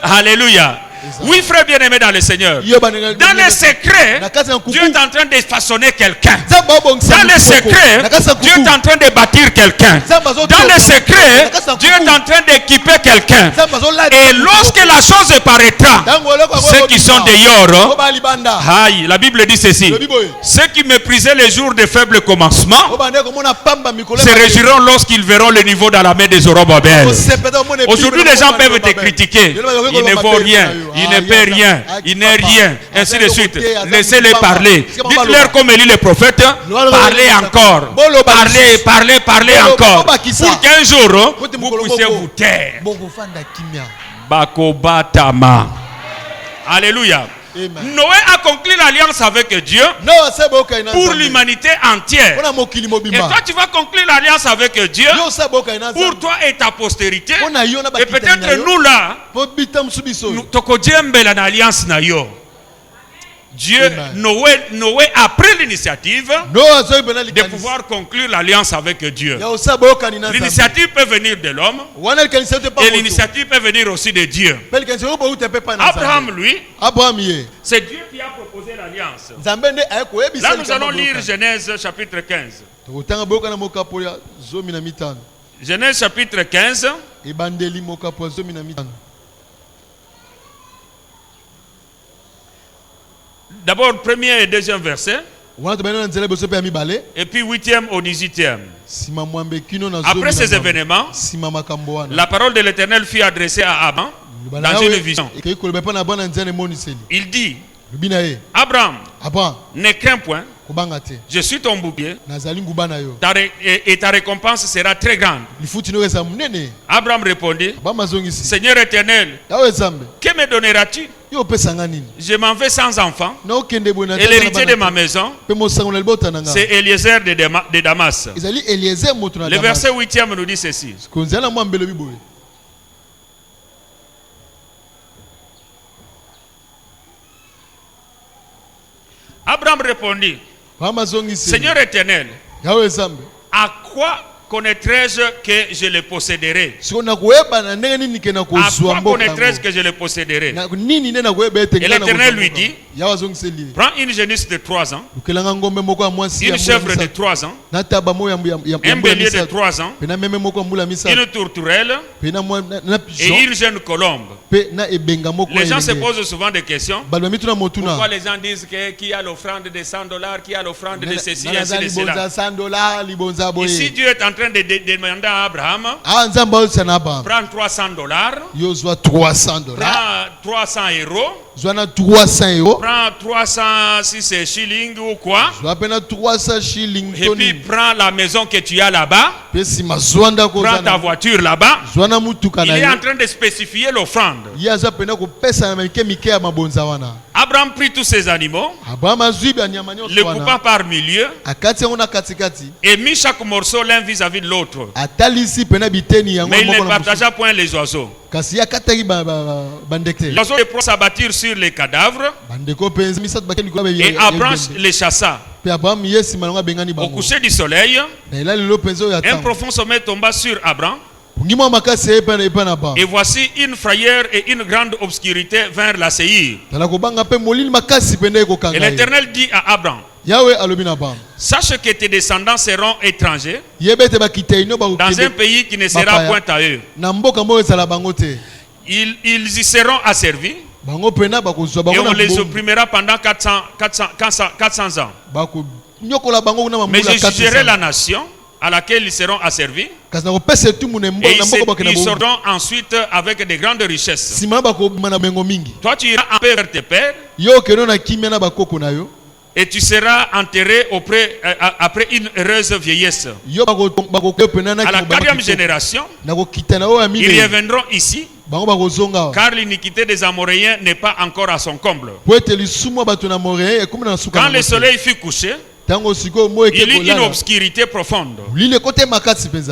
Alléluia. Oui, frère bien-aimé dans le Seigneur. Dans les secrets, Dieu est en train de façonner quelqu'un. Dans les secrets, Dieu est en train de bâtir quelqu'un. Dans les secrets, Dieu est en train d'équiper quelqu'un. Et lorsque la chose paraîtra, ceux qui sont dehors, la Bible dit ceci: ceux qui méprisaient les jours de faible commencement se réjouiront lorsqu'ils verront le niveau dans la main des Zorobabel. Aujourd'hui, les gens peuvent te critiquer. Il ne vaut rien. Il ne peut rien, il n'est rien, ainsi de suite. Laissez-les parler. Dites-leur comme Élie le prophète, parlez encore. Parlez encore. Pour qu'un jour, vous puissiez vous taire. Bakobatama. Alléluia. Noé a conclu l'alliance avec Dieu pour l'humanité entière. Et toi, tu vas conclure l'alliance avec Dieu pour toi et ta postérité. Et peut-être nous là, nous tokodiembe l'alliance na yo. Dieu, Noé a pris l'initiative de pouvoir conclure l'alliance avec Dieu. L'initiative peut venir de l'homme et l'initiative peut venir aussi de Dieu. Abraham, lui, c'est Dieu qui a proposé l'alliance. Là, nous allons lire Genèse chapitre 15. Genèse chapitre 15. D'abord, premier et deuxième verset. Et puis 8e au 18e. Après ces événements, la parole de l'Éternel fut adressée à Abraham dans une vision. Il dit: Abraham, ne crains point, je suis ton bouclier, et ta récompense sera très grande. Abraham répondit: Seigneur éternel, que me donneras-tu? Je m'en vais sans enfant, et l'héritier de ma maison, c'est Eliezer de Damas. Le verset 8e nous dit ceci: Abraham répondit: Seigneur éternel, à quoi connaîtrai-je que je le posséderai? À quoi connaîtrai-je que je le posséderai? Et l'Éternel lui dit: prends une génisse de 3 ans, une chèvre de 3 ans, un bélier de 3 ans, une tourterelle et une jeune colombe. Les gens se posent souvent des questions. Pourquoi les gens disent qui a l'offrande de $100, qui a l'offrande de ceci, ainsi de cela. Ici, Dieu est en train de demander à Abraham: prends $300, prends 300 euros, prends 300 si c'est shilling ou quoi, et puis prends la maison que tu as là-bas, prends ta voiture là-bas. Il est en train de spécifier l'offrande. Abraham prit tous ces animaux, le coupa par milieu, et mit chaque morceau l'un vis-à-vis de l'autre. Mais il ne partagea point les oiseaux. Les oiseaux de proie s'abattirent sur les cadavres, et Abraham les chassa. Au coucher du soleil, un profond sommeil tomba sur Abraham, et voici une frayeur et une grande obscurité vers la Séhir. Et l'Éternel dit à Abraham: sache que tes descendants seront étrangers dans un pays qui ne sera point à eux. Ils y seront asservis, Et on les opprimera pendant 400 ans. Mais je jugerai la nation à laquelle ils seront asservis. Et ils seront ensuite avec de grandes richesses. Toi, tu iras en paix vers tes pères. Et tu seras enterré après une heureuse vieillesse. À la 4e génération, ils reviendront ici, car l'iniquité des Amoréens n'est pas encore à son comble. Quand le soleil fut couché, il y eut une obscurité profonde.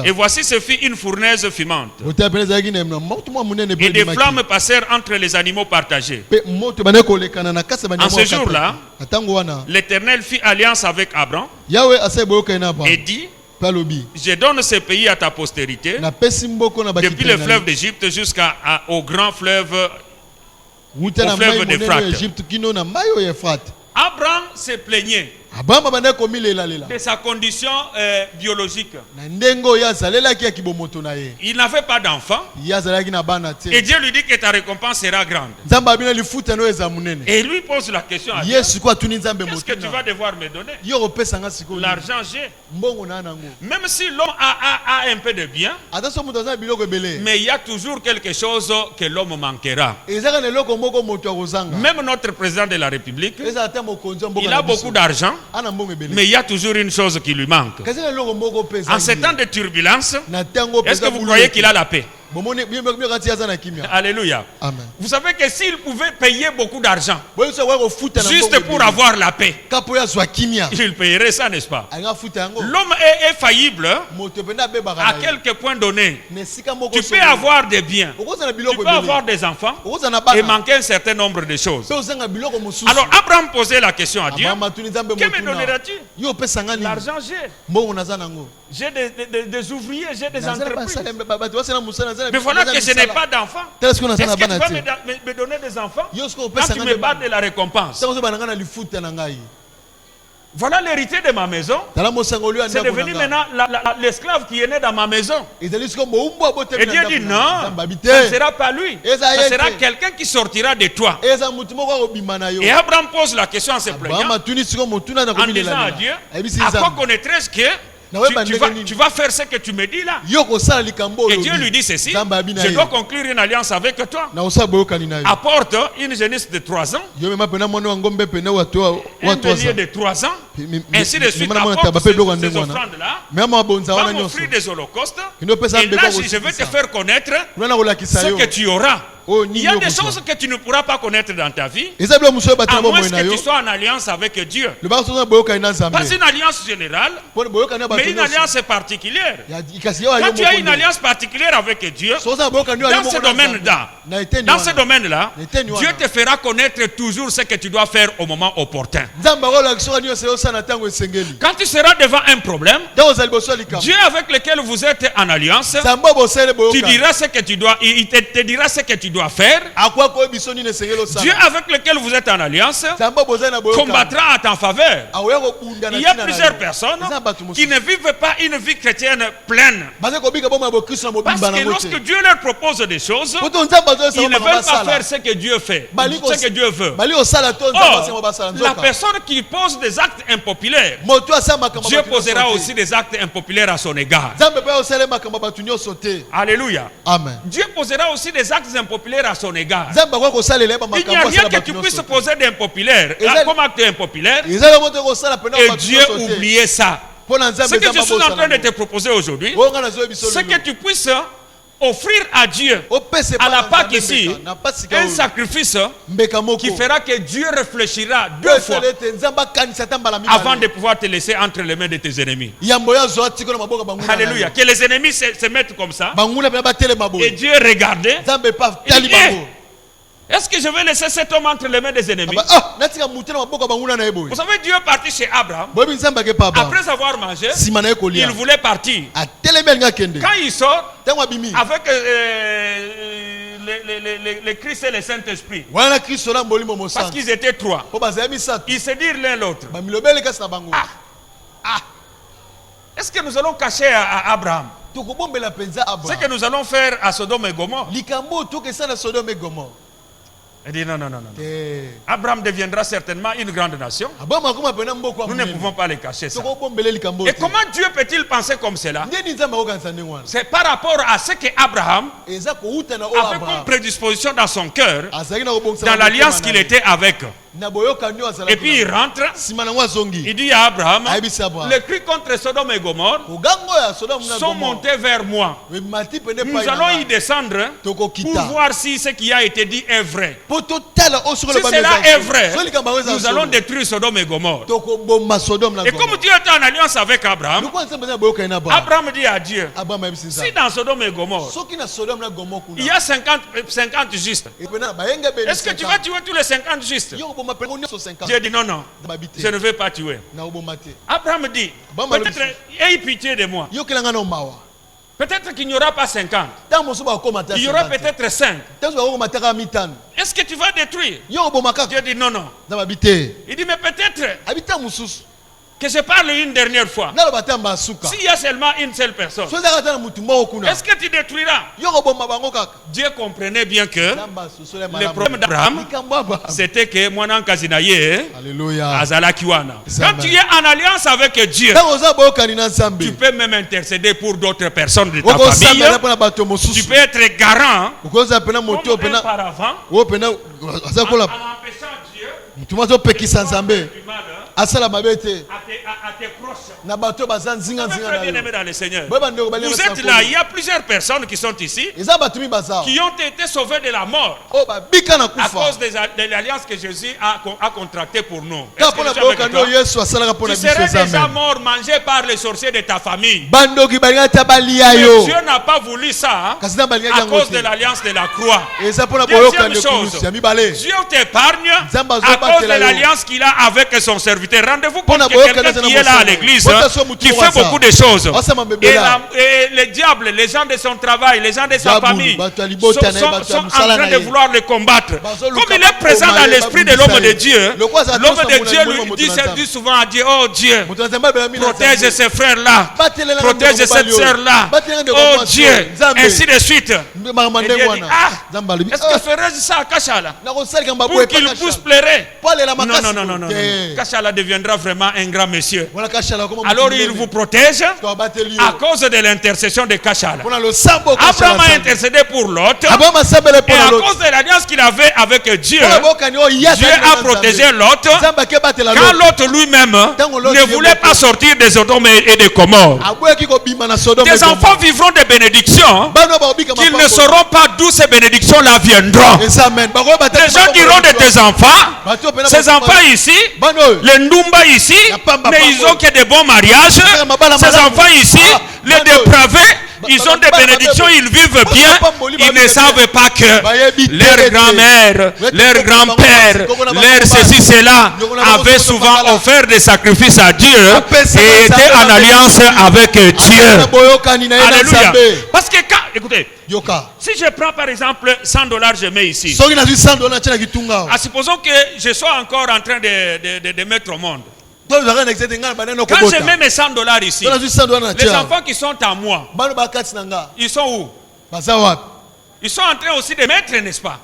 Et voici ce fut une fournaise fumante. Et des flammes passèrent entre les animaux partagés. En ce jour-là, l'Éternel fit alliance avec Abraham et dit: je donne ce pays à ta postérité, depuis le fleuve d'Égypte jusqu'au grand fleuve, au fleuve d'Euphrate. Abraham se plaignait de sa condition biologique. Il n'avait pas d'enfant. Et Dieu lui dit que ta récompense sera grande. Et lui pose la question à Dieu: qu'est-ce que tu vas devoir me donner? L'argent j'ai. Même si l'homme a un peu de bien, mais il y a toujours quelque chose que l'homme manquera. Même notre président de la République, il a beaucoup d'argent, mais il y a toujours une chose qui lui manque. En ces temps de turbulence, est-ce que vous croyez qu'il a la paix? Alléluia. Amen. Vous savez que s'il pouvait payer beaucoup d'argent juste pour avoir la paix, il payerait ça, n'est-ce pas? L'homme est faillible à quelques points donnés. Tu peux avoir des biens, tu peux avoir des enfants et manquer un certain nombre de choses. Alors Abraham posait la question à Dieu: que me donneras-tu? L'argent j'ai des ouvriers, j'ai des entreprises. Mais voilà que je n'ai pas d'enfants. Est-ce que tu vas me donner des enfants quand tu me bats de la récompense? Voilà l'héritier de ma maison. C'est devenu maintenant l'esclave qui est né dans ma maison. Et Dieu dit: non, ce ne sera pas lui. Ce sera quelqu'un qui sortira de toi. Et Abraham pose la question en se plaignant, en disant à Dieu: à quoi connaîtrais-je que tu vas faire ce que tu me dis là? Et Dieu lui dit ceci: je dois conclure une alliance avec toi. Apporte une jeunesse de 3 ans, un bélier de 3 ans, ainsi de suite. Apporte ces offrandes là, va m'offrir des holocaustes, et là je vais te faire connaître ce que tu auras. Il y a des choses que tu ne pourras pas connaître dans ta vie, à moins que tu sois en alliance avec Dieu. Pas une alliance générale, mais une alliance particulière. Quand tu as une alliance particulière avec Dieu, dans ce domaine-là, Dieu te fera connaître toujours ce que tu dois faire au moment opportun. Quand tu seras devant un problème, Dieu avec lequel vous êtes en alliance, tu diras ce que tu dois, il te dira ce que tu dois faire. Dieu avec lequel vous êtes en alliance combattra en ta faveur. Il y a plusieurs personnes qui ne vivent pas une vie chrétienne pleine, parce que lorsque Dieu leur propose des choses, ils ne veulent pas faire ce que Dieu fait, ce que Dieu veut. Or, la personne qui pose des actes impopulaires, Dieu posera aussi des actes impopulaires à son égard. Alléluia. Amen. Dieu posera aussi des actes impopulaires à son égard. Il n'y a rien que tu puisses poser d'impopulaire comme acte impopulaire et Dieu oubliait ça. Ce que je suis en train de te proposer aujourd'hui, c'est que tu puisses offrir à Dieu à la Pâque ici un sacrifice qui fera que Dieu réfléchira 2 fois avant de pouvoir te laisser entre les mains de tes ennemis. Alléluia. Que les ennemis se mettent comme ça et Dieu regardait et dit: est-ce que je vais laisser cet homme entre les mains des ennemis? Vous savez, Dieu est parti chez Abraham. Après avoir mangé, il voulait partir. Quand il sort avec le Christ et le Saint-Esprit, parce qu'ils étaient 3, ils se dirent l'un l'autre: est-ce que nous allons cacher à Abraham ce que nous allons faire à Sodome et Gomorrhe? Il dit non. Abraham deviendra certainement une grande nation. Nous ne pouvons pas les cacher ça. Et comment Dieu peut-il penser comme cela? C'est par rapport à ce que Abraham avait comme prédisposition dans son cœur, dans l'alliance qu'il était avec. Et puis il rentre, il dit à Abraham, les cris contre Sodome et Gomorrhe sont montés vers moi. Nous allons y descendre pour voir si ce qui a été dit est vrai. Si cela est vrai, nous allons détruire Sodome et Gomorrhe. Et comme Dieu était en alliance avec Abraham, Abraham dit à Dieu, si dans Sodome et Gomorrhe il y a 50 justes, est-ce que tu vas tuer tous les 50 justes? Dieu dit non, je ne vais pas tuer. Abraham dit, peut-être aie pitié de moi. Peut-être qu'il n'y aura pas 50. Il y aura peut-être 5. Est-ce que tu vas détruire? Dieu dit non. Il dit mais peut-être que je parle une dernière fois. S'il y a seulement une seule personne, est-ce que tu détruiras? Dieu comprenait bien que le problème d'Abraham, c'était que quand tu es en alliance avec Dieu, tu peux même intercéder pour d'autres personnes de ta famille. Tu peux être garant comme auparavant en empêchant Dieu à tes proches. Bien-aimés dans le Seigneur. Vous êtes là, il y a plusieurs personnes qui sont ici, qui ont été sauvées de la mort à cause de l'alliance que Jésus a contractée pour nous. Tu serais déjà mort, mangé par les sorciers de ta famille. Dieu n'a pas voulu ça à cause de l'alliance de la croix. Deuxième chose, Dieu t'épargne à cause de l'alliance qu'il a avec son serviteur. Rendez-vous compte que quelqu'un qui est là à l'église, qui fait beaucoup de choses, et les diables, les gens de son travail, les gens de sa famille sont en train de vouloir le combattre. Comme il est présent dans l'esprit de l'homme de Dieu, l'homme de Dieu lui dit souvent à Dieu, oh Dieu, protège ces frères-là, protège cette sœur-là, oh Dieu, ainsi de suite. Et Dieu dit, est-ce que ferais-je ça à Kachala pour qu'il puisse pleurer? Non. Kachala deviendra vraiment un grand monsieur. Alors il vous protège à cause de l'intercession de Kachala. Abraham a intercédé pour l'autre, et à cause de l'alliance qu'il avait avec Dieu, Dieu a protégé l'autre quand l'autre lui-même ne voulait pas sortir des Sodome et des Gomorrhe. Des enfants vivront des bénédictions qu'ils ne sauront pas d'où ces bénédictions-là viendront. Les gens diront de tes enfants, ces enfants ici, les Ndumba ici, mais ils ont que des bons mariages. Ces enfants ici, les dépravés, ils ont des bénédictions, ils vivent bien. Ils ne savent pas que leur grand-mère, leur grand-père, leur ceci, cela avaient souvent offert des sacrifices à Dieu et étaient en alliance avec Dieu. Alléluia. Parce que quand, écoutez, si je prends par exemple $100, je mets ici. Supposons que je sois encore en train de mettre au monde. Quand je mets mes $100 ici, les enfants qui sont à moi, ils sont où? Ils sont en train aussi de mettre, n'est-ce pas?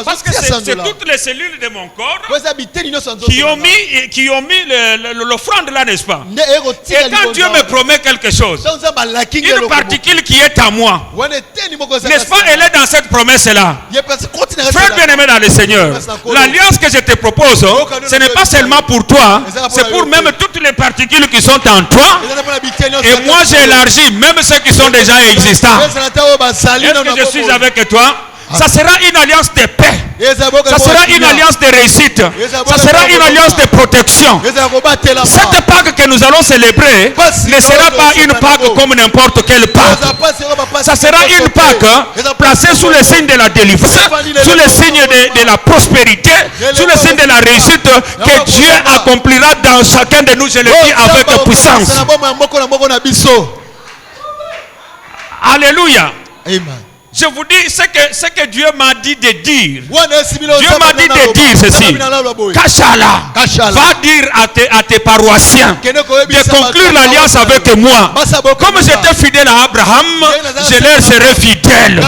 Parce que c'est toutes les cellules de mon corps qui ont mis l'offrande là, n'est-ce pas? Et quand Dieu me promet quelque chose, une particule qui est à moi, n'est-ce pas, elle est dans cette promesse-là. Frère bien-aimé dans le Seigneur, l'alliance que je te propose, ce n'est pas seulement pour toi, c'est pour même toutes les particules qui sont en toi. Et moi j'élargis même ceux qui sont déjà existants. Est-ce que je suis avec toi? Ça sera une alliance de paix. Ça sera une alliance de réussite. Ça sera une alliance de protection. Cette Pâque que nous allons célébrer ne sera pas une Pâque comme n'importe quelle Pâque. Ça sera une Pâque placée sous le signe de la délivrance, sous le signe de la prospérité, sous le signe de la réussite que Dieu accomplira dans chacun de nous, je le dis avec puissance. Alléluia. Amen. Je vous dis ce que Dieu m'a dit de dire. Dieu m'a dit de dire ceci. Kachala, va dire à tes paroissiens de conclure l'alliance avec moi. Comme j'étais fidèle à Abraham, je leur serai fidèle.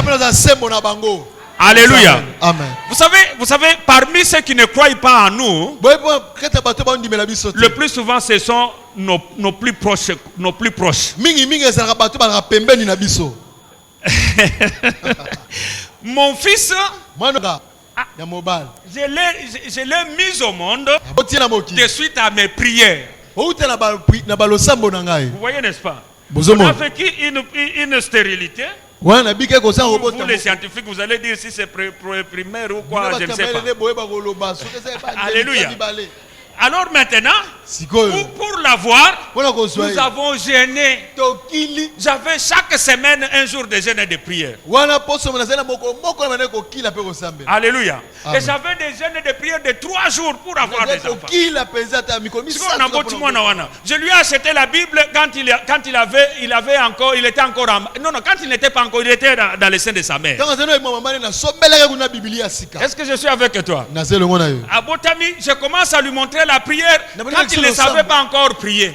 Alléluia. Amen. Vous savez, parmi ceux qui ne croient pas en nous, le plus souvent, ce sont nos plus proches. Mon fils, je l'ai mis au monde de suite à mes prières. Vous voyez, n'est-ce pas? On a vécu une stérilité. Vous les scientifiques, vous allez dire si c'est primaire ou quoi, je ne sais pas. Alléluia. Alors maintenant, pour l'avoir, nous avons jeûné. J'avais chaque semaine un jour de jeûne et de prière. Alléluia. Et j'avais des jeûnes et de prière de 3 jours pour avoir des enfants. Je lui ai acheté la Bible quand il était encore quand il n'était pas encore, il était dans le sein de sa mère. Est-ce que je suis avec toi? À Botami, je commence à lui montrer la prière quand il ne savait pas encore prier.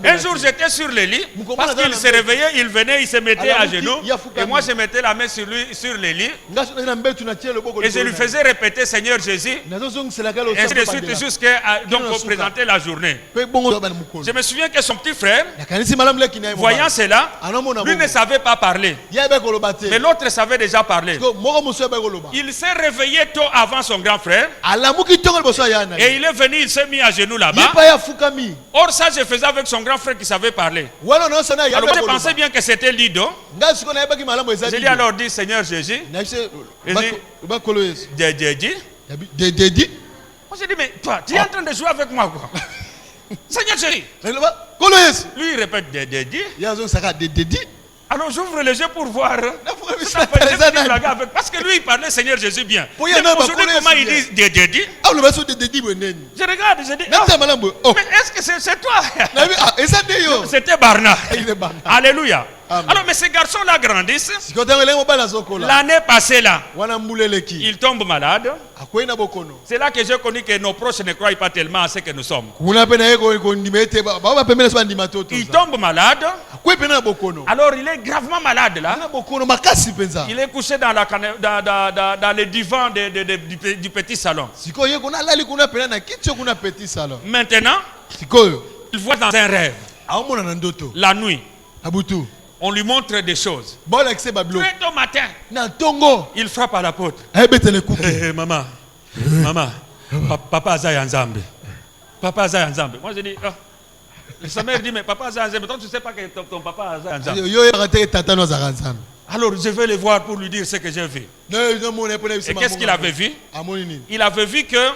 Un jour j'étais sur le lit, parce qu'il se réveillait, il venait, il se mettait à genoux, et moi je mettais la main sur lui, sur le lit, et je lui faisais répéter Seigneur Jésus, et ainsi de suite jusqu'à présenter la journée. Je me souviens que son petit frère, voyant cela, lui ne savait pas parler, mais l'autre savait déjà parler. Il s'est réveillé tôt avant son grand frère, et il est venu, il s'est mis à genoux là-bas. Or ça, je faisais avec son grand frère qui savait parler. Alors je pensais bien que c'était Lido. J'ai dit alors, dis Seigneur Jésus. Moi j'ai dit, mais toi, tu es en train de jouer avec moi quoi? Seigneur Jésus. Lui il répète Dédi. Alors j'ouvre les yeux pour voir. Parce que lui il parlait Seigneur Jésus bien. Aujourd'hui comment il dit Dédi? Je regarde, je dis, mais est-ce que c'est toi? C'était Barna. Alléluia. Alors mais ces garçons-là grandissent. L'année passée là, ils tombent malades. C'est là que j'ai connu que nos proches ne croient pas tellement à ce que nous sommes. Ils tombent malades. Alors il est gravement malade là. Il est couché dans le divan du petit salon. Maintenant, il voit dans un rêve, la nuit, on lui montre des choses. Très tôt matin, il frappe à la porte. Maman, papa Azaya Nzambe. Papa Azaya Nzambe. Moi je dis, sa mère dit, mais papa Azaya Nzambe, toi tu ne sais pas que ton papa Azaya Nzambe. Alors je vais le voir pour lui dire ce que j'ai vu. Et qu'est-ce qu'il avait vu? Il avait vu que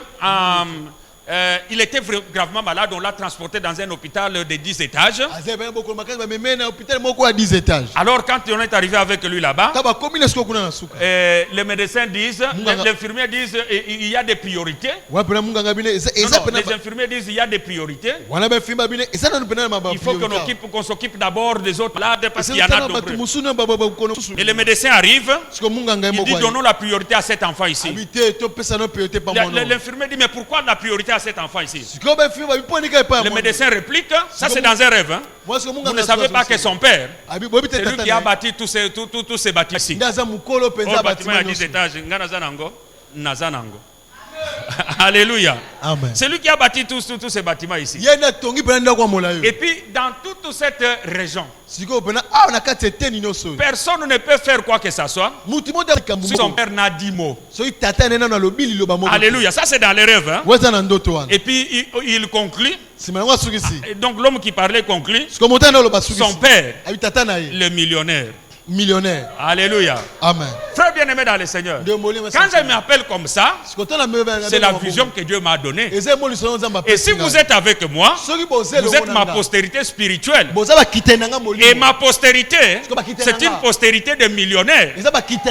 il était gravement malade, on l'a transporté dans un hôpital de 10 étages. Alors quand on est arrivé avec lui là-bas, les médecins disent, les infirmiers disent il y a des priorités. Les infirmiers disent il y a des priorités. Il faut qu'on s'occupe d'abord des autres malades parce qu'il y en a d'autres. Et les médecins arrivent, ils disent donnons la priorité à cet enfant ici. L'infirmier dit mais pourquoi la priorité à cet enfant ici? Le médecin réplique, ça c'est dans un rêve. Vous ne savez pas que son père, c'est lui qui a bâti tous ces bâtiments ici. Le bâtiment à 10 étages. Alléluia. C'est lui qui a bâti tous ces bâtiments ici. Et puis dans toute cette région, personne ne peut faire quoi que ce soit si son père n'a dit mot. Alléluia. Ça c'est dans les rêves. Et puis il conclut. Et donc l'homme qui parlait conclut. Son père, le millionnaire. Alléluia. Amen. Frère bien-aimé dans le Seigneur, quand je m'appelle comme ça, c'est la vision que Dieu m'a donnée. Et si vous êtes avec moi, vous êtes ma postérité spirituelle. Et ma postérité, c'est une postérité de millionnaires.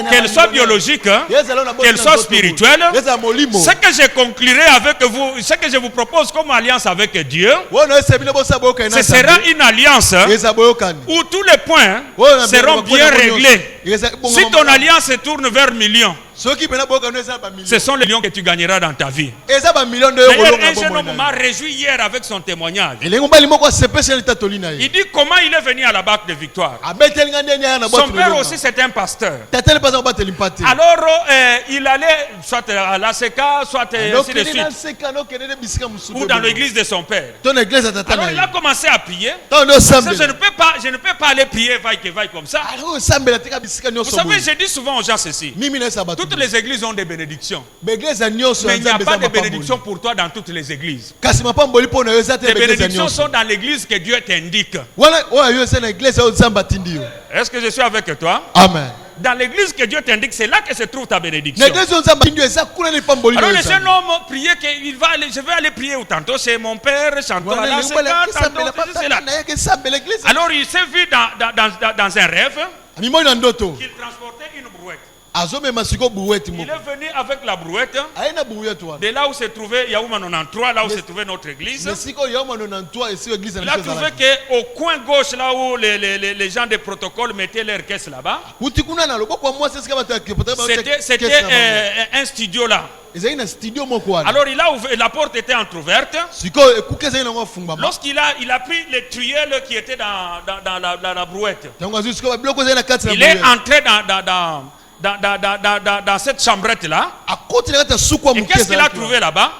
Qu'elle soit biologique, qu'elle soit spirituelle. Ce que je conclurai avec vous, ce que je vous propose comme alliance avec Dieu, ce sera une alliance où tous les points seront bien réglé. Si ton alliance se tourne vers millions, Ce sont les millions que tu gagneras dans ta vie. D'ailleurs, Un jeune homme m'a réjoui hier avec son témoignage. Il dit comment il est venu à la Barque de Victoire. Son père aussi c'est un pasteur. Alors il allait soit à l'ACK, soit ainsi de suite, ou dans l'église de son père. Alors il a commencé à prier. Je ne peux pas aller prier vaille comme ça. Vous savez, je dis souvent aux gens ceci. Toutes les églises ont des bénédictions. Mais il n'y a pas de bénédictions pour toi dans toutes les églises. Les bénédictions sont dans l'église que Dieu t'indique. Est-ce que je suis avec toi? Amen. Dans l'église que Dieu t'indique, c'est là que se trouve ta bénédiction. Alors le jeune homme priait qu'il va aller, je vais aller prier ou tantôt chez mon père, tantôt à la séquence. Alors il s'est vu dans un rêve qu'il transportait une brouette. Il est venu avec la brouette de là où se trouvait Yaouma 93, là où se trouvait notre église. Il a trouvé qu'au coin gauche, là où les gens des protocoles mettaient leur caisse là-bas, c'était un studio là. Alors il a ouvert, la porte était entrouverte. Lorsqu'il a pris les tuyelles qui étaient dans la brouette, il est entré dans cette chambrette là. Et qu'est-ce qu'il a trouvé là-bas?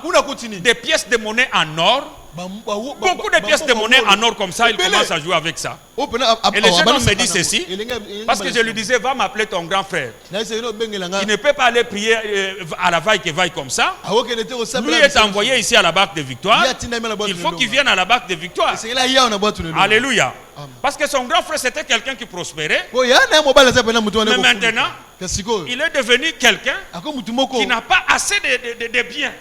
Des pièces de monnaie en or. Beaucoup de pièces de monnaie en or comme ça. Il commence à jouer avec ça. Et le jeune homme me dit ceci, parce que je lui disais, va m'appeler ton grand frère. Il ne peut pas aller prier à la vaille comme ça. Lui est envoyé ici à la Barque de Victoire. Il faut qu'il vienne à la Barque de Victoire. Alléluia. Parce que son grand frère c'était quelqu'un qui prospérait. Mais maintenant il est devenu quelqu'un qui n'a pas assez de biens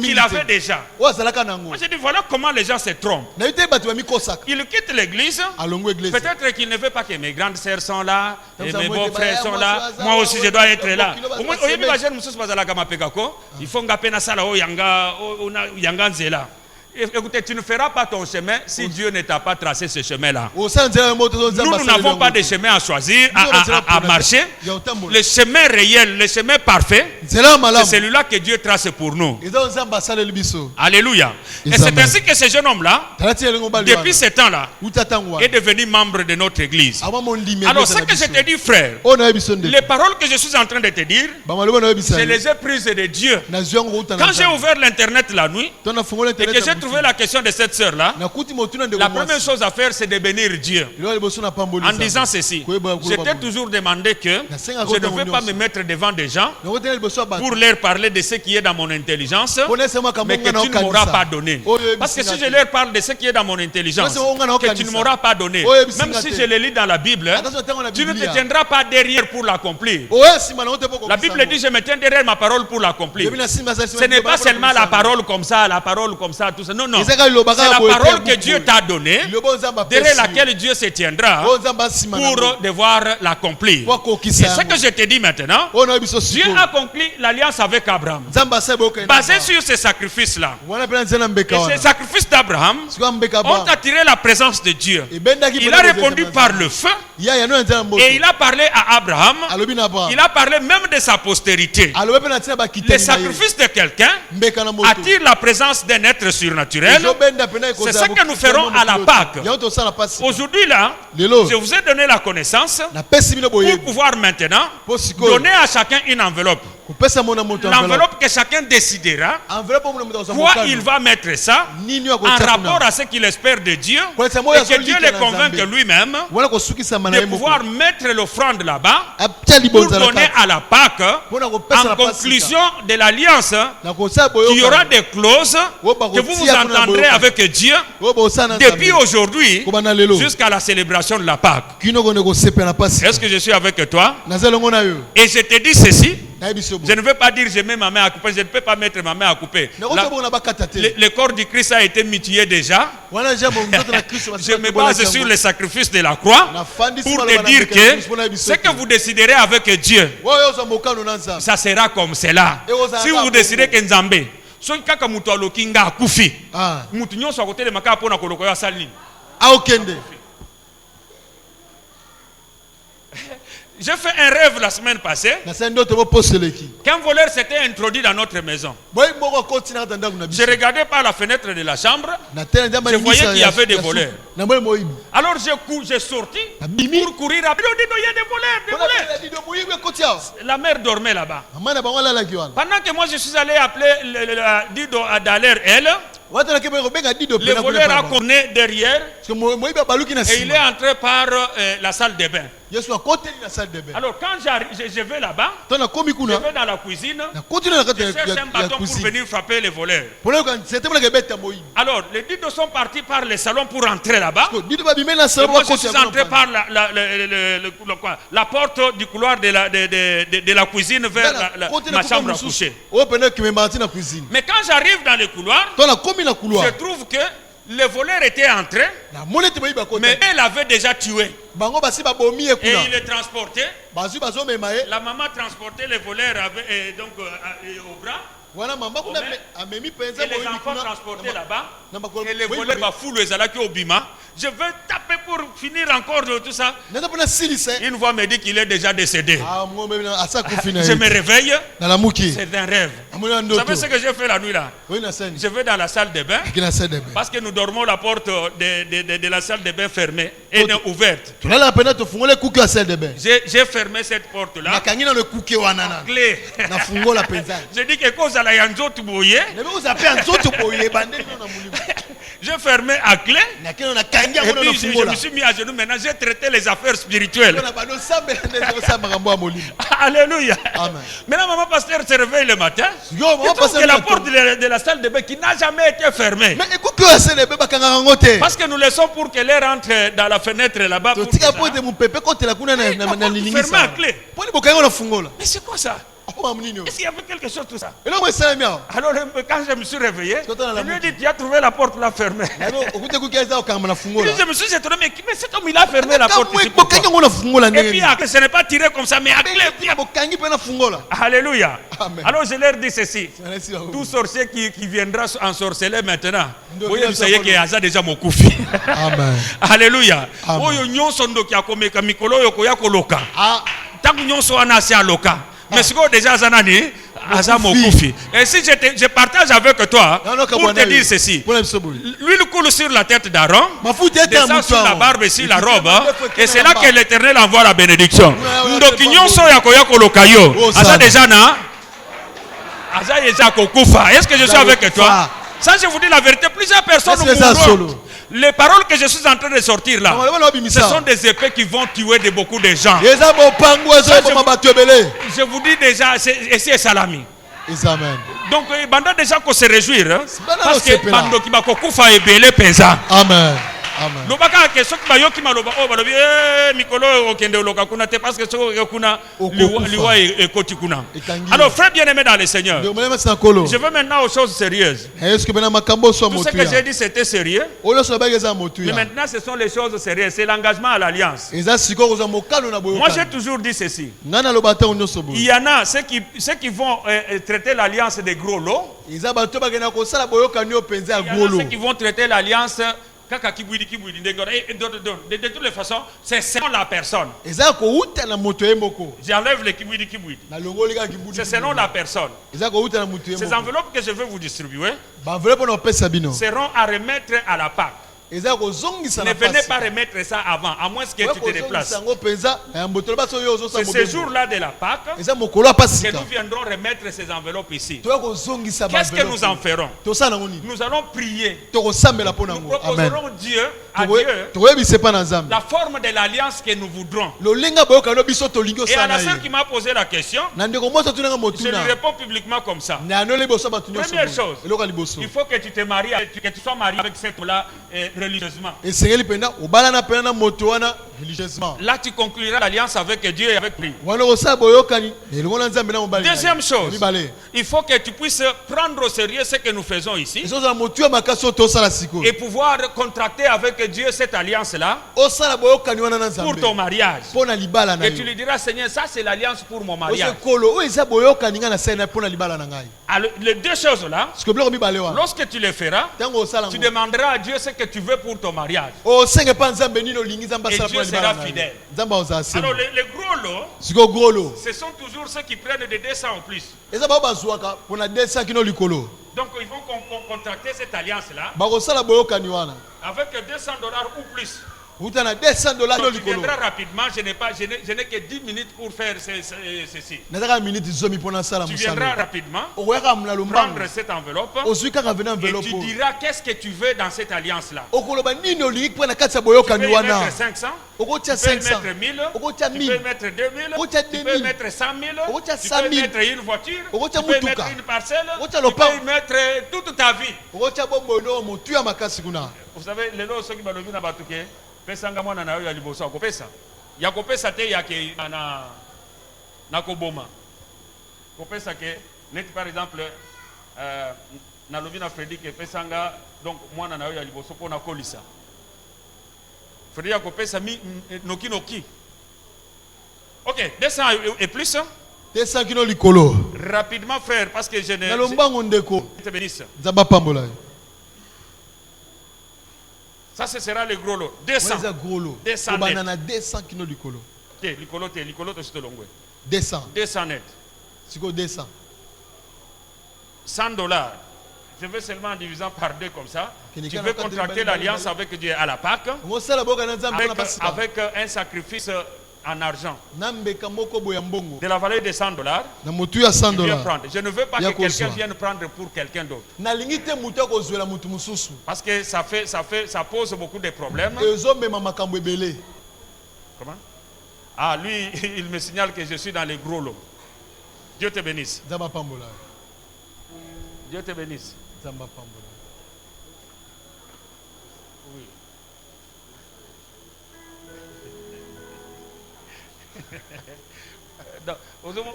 qu'il avait déjà. Moi je dis voilà comment les gens se trompent. Il quitte l'église. Peut-être qu'il ne veut pas que mes grandes sœurs sont là, et mes beaux-frères sont là. Moi aussi je dois être là. Il faut écoutez, tu ne feras pas ton chemin si Dieu ne t'a pas tracé ce chemin-là. Nous n'avons pas de chemin à choisir, à marcher. Le chemin réel, le chemin parfait, c'est celui-là que Dieu trace pour nous. Alléluia. Et c'est ainsi que ce jeune homme-là, depuis ce temps-là, est devenu membre de notre église. Alors ce que je te dis, frère, les paroles que je suis en train de te dire, je les ai prises de Dieu. Quand j'ai ouvert l'internet la nuit, et que j'ai trouvé la question de cette sœur-là, la première chose à faire, c'est de bénir Dieu. En disant ceci, je t'ai toujours demandé que je ne veux pas me mettre devant des gens pour leur parler de ce qui est dans mon intelligence, mais que tu ne m'auras pas donné. Parce que si je leur parle de ce qui est dans mon intelligence, que tu ne m'auras pas donné, même si je le lis dans la Bible, tu ne te tiendras pas derrière pour l'accomplir. La Bible dit, je me tiens derrière ma parole pour l'accomplir. Ce n'est pas seulement la parole comme ça, tout ça. Non, c'est la parole que Dieu t'a donnée, derrière laquelle Dieu se tiendra pour devoir l'accomplir. Et ce que je te dis maintenant, Dieu a accompli l'alliance avec Abraham, basé sur ce sacrifice-là. Et ces sacrifices d'Abraham ont attiré la présence de Dieu. Il a répondu par le feu, et il a parlé à Abraham. Il a parlé même de sa postérité. Les sacrifices de quelqu'un attirent la présence d'un être surnaturel. C'est ce que nous ferons à la Pâque. Aujourd'hui là, je vous ai donné la connaissance pour pouvoir maintenant donner à chacun une enveloppe. L'enveloppe que chacun décidera quoi il va mettre ça en rapport à ce qu'il espère de Dieu, et que Dieu le convainque lui-même de pouvoir mettre l'offrande là-bas pour donner à la Pâque, en conclusion de l'alliance. Il y aura des clauses que vous vous entendrez avec Dieu depuis aujourd'hui jusqu'à la célébration de la Pâque. Est-ce que je suis avec toi? Et je te dis ceci, je ne veux pas dire je mets ma main à couper, je ne peux pas mettre ma main à couper. Le corps du Christ a été mutilé déjà. Je me base sur le sacrifice de la croix pour te dire que ce que vous déciderez avec Dieu, ça sera comme cela. Si vous décidez que Nzambe soki kaka mutu alokinga akufi, mutu nyonso akote maka pona koloko ya salini aokende. J'ai fait un rêve la semaine passée qu'un voleur s'était introduit dans notre maison. Je regardais par la fenêtre de la chambre, je voyais qu'il y avait des voleurs. Alors j'ai sorti pour courir rapidement. Il y a des voleurs. La mère dormait là-bas. Pendant que moi je suis allé appeler Dido Adaler, elle, le voleur a connu derrière et il est entré par la salle de bain. Alors quand je vais là-bas, je vais dans la cuisine, je cherche un bâton pour venir frapper les voleurs. Alors les Didos sont partis par le salon pour entrer là-bas. Moi je suis entré par la porte du couloir de la cuisine vers ma chambre à coucher. Mais quand j'arrive dans le couloir, je trouve que le voleur était entré, mais elle avait déjà tué. Et il est transporté. La maman transportait le voleur au bras. Et les enfants transportés là-bas. Et les voleurs bafoulent les alaki au bima. Je veux taper pour finir encore de tout ça. Une voix me dit qu'il est déjà décédé. Je me réveille. C'est un rêve. Vous savez ce que j'ai fait la nuit là? Je vais dans la salle de bain. Parce que nous dormons la porte de la salle de bain fermée et non ouverte. J'ai fermé cette porte là. Clé. Je dis que cause à la yanzo tu boye. J'ai fermé à clé. Et puis je me suis mis à genoux. Maintenant j'ai traité les affaires spirituelles. Alléluia. Maintenant maman pasteur se réveille le matin. Il trouve que la porte de la salle de bain qui n'a jamais été fermée. Parce que nous laissons pour qu'elle rentre dans la fenêtre là-bas. Fermé à clé. Mais c'est quoi ça? Est-ce qu'il y avait quelque chose tout ça? Alors quand je me suis réveillé, je lui ai dit, tu as trouvé la porte là fermée. Je me suis étonné, mais cet homme il a fermé la porte ici, pourquoi? Et puis ce n'est pas tiré comme ça, mais à clé. Alléluia. Alors je leur dis ceci, tout sorcier qui viendra ensorceler maintenant, vous savez qu'il y a déjà mon koufi. Alléluia. Tant que nous sommes à loka. Mais si vous déjà Zanani, et si je partage avec toi pour te dire ceci, l'huile coule sur la tête d'Aaron, descend sur la barbe et sur la robe, et c'est là que l'Éternel envoie la bénédiction. Donc est-ce que je suis avec toi? Ça je vous dis la vérité, plusieurs personnes mourront. Les paroles que je suis en train de sortir là, ce sont des épées qui vont tuer de beaucoup de gens. Je vous dis déjà, c'est salami. Donc, banda déjà qu'on se réjouir, parce que bando qui va koufa est belé pesant. Amen. Lobaka ke sok bayo ki maloba o balobi mikolo okende loka kuna te parce que so kuna liwa et koti kuna. Alors frère bien-aimé dans le Seigneur, je veux maintenant aux choses sérieuses. Tout ce que j'ai dit c'était sérieux. Mais maintenant ce sont les choses sérieuses, c'est l'engagement à l'alliance. Moi j'ai toujours dit ceci. Il y en a ceux qui vont traiter l'alliance des gros lots. Il y en a ceux qui vont traiter l'alliance de toutes les façons, c'est selon la personne. J'enlève le kibouidi. C'est selon la personne. Ces enveloppes que je vais vous distribuer seront à remettre à la Pâque. Ne venez pas remettre ça avant, à moins que tu te déplaces. C'est ce jour-là de la Pâque que nous viendrons remettre ces enveloppes ici. Qu'est-ce que nous en ferons? Nous allons prier. Nous proposerons à Dieu la forme de l'alliance que nous voudrons. Et à la sœur qui m'a posé la question, je lui réponds publiquement comme ça. Première chose, il faut que tu te maries, que tu sois marié avec cette là religieusement. Là tu concluras l'alliance avec Dieu et avec lui. Deuxième chose, il faut que tu puisses prendre au sérieux ce que nous faisons ici et pouvoir contracter avec Dieu cette alliance là pour ton mariage. Et tu lui diras, Seigneur, ça c'est l'alliance pour mon mariage. Alors, les deux choses là, lorsque tu les feras, tu demanderas à Dieu ce que tu veux veux pour ton mariage. Dieu sera fidèle. Alors les gros lots, ce sont toujours ceux qui prennent de 200 en plus. Donc ils vont contracter cette alliance-là avec $200 ou plus. Donc, tu viendras rapidement, je n'ai que 10 minutes pour faire ceci. Tu viendras rapidement, prendre cette enveloppe et tu diras qu'est-ce que tu veux dans cette alliance-là. Tu peux y mettre 500, tu peux y mettre 1000, tu peux y mettre 2000, tu peux y mettre 100 000, tu peux y mettre une voiture, tu peux y mettre une parcelle, tu peux y mettre toute ta vie. Vous savez, les lots, ceux qui m'ont dit, pesanga mwana na yo ya liboso akopesa ya kopesa te ya ke na koboma kopesa ke net par exemple na lobina Freddy ke pesanga donc mwana na yo ya liboso pona kolisa Freddy akopesa mi noki OK 200 et plus 200 kilo likolo rapidement frère parce que je ne nalombango ndeko te bénisse nzamba pambola. Ça, ce sera le gros lot. 200. 200 net. 200 kilos du colo. Likolo, c'est le long. 200. 200 net. C'est quoi 200? $100. Je veux seulement en divisant par 2 comme ça. Tu veux contracter l'alliance avec Dieu à la Pâque. Avec un sacrifice en argent de la valeur de $100. Je ne veux pas que quelqu'un vienne prendre pour quelqu'un d'autre. Parce que ça pose beaucoup de problèmes. Comment? Ah, lui, il me signale que je suis dans les gros lots. Dieu te bénisse. Dieu te bénisse. Oui.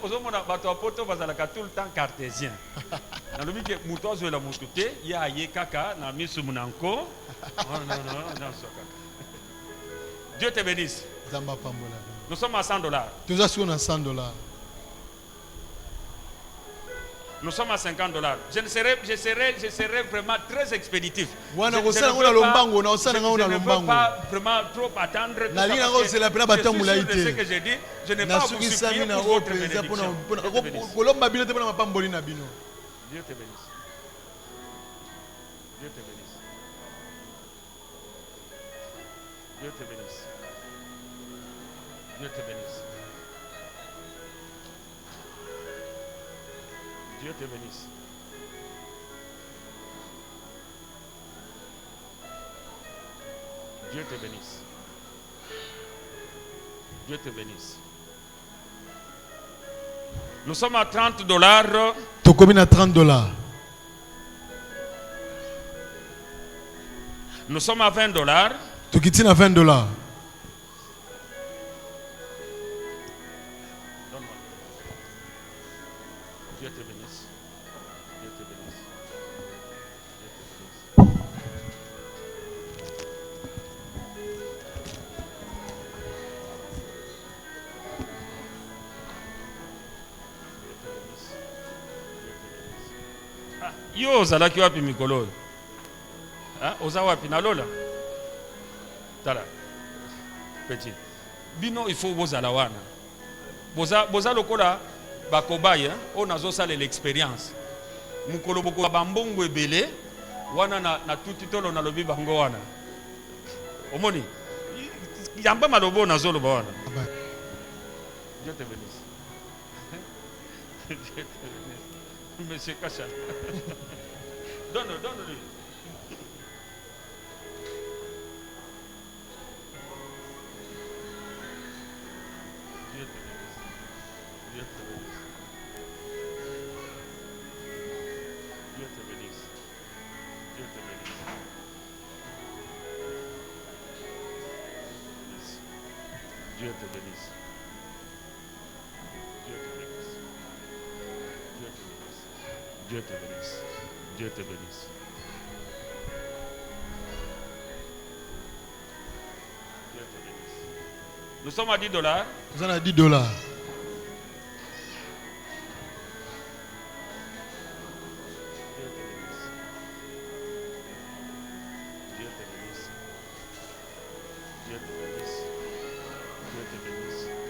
Ozomona bato apoto bazalaka tout le temps cartésien. Nalobi ke muto azoela mutu te ya ye kaka na misu munanko. Non. Dieu te bénisse. Nous sommes à $100. Nous sommes à $50. Je serai vraiment très expéditif. Je ne veux pas vraiment trop attendre. Ce que j'ai dit, je n'ai pas à vous supplier pour votre bénédiction. Dieu te bénisse. Dieu te bénisse. Dieu te bénisse. Dieu te bénisse. Dieu te bénisse. Dieu te bénisse. Dieu te bénisse. Nous sommes à $30. Tu combien à $30? Nous sommes à $20. Tu quittes à $20. Dieu te bénisse. Dieu te bénisse. Yo ozalaki wapi mikolo oyo? Oza wapi na lola? Tala. Petit. Bino il faut bozala wana. Boza lokola bakobaye o nazosala l'expérience. Mukolo boko bambongo ebele wana na tuti tolo na lobi bango wana. Omoni. Yamba malobo nazoloba wana. Dieu te bénisse. Dieu te bénisse. Monsieur Kacha. Donne-lui. Dieu te bénisse. Dieu te bénisse. Dieu te bénisse. Dieu te bénisse. Dieu te bénisse. Dieu te bénisse. Dieu te bénisse. Dieu te bénisse. Nous sommes à $10. Vous en avez $10. Dieu te bénisse. Dieu te bénisse. Dieu te bénisse.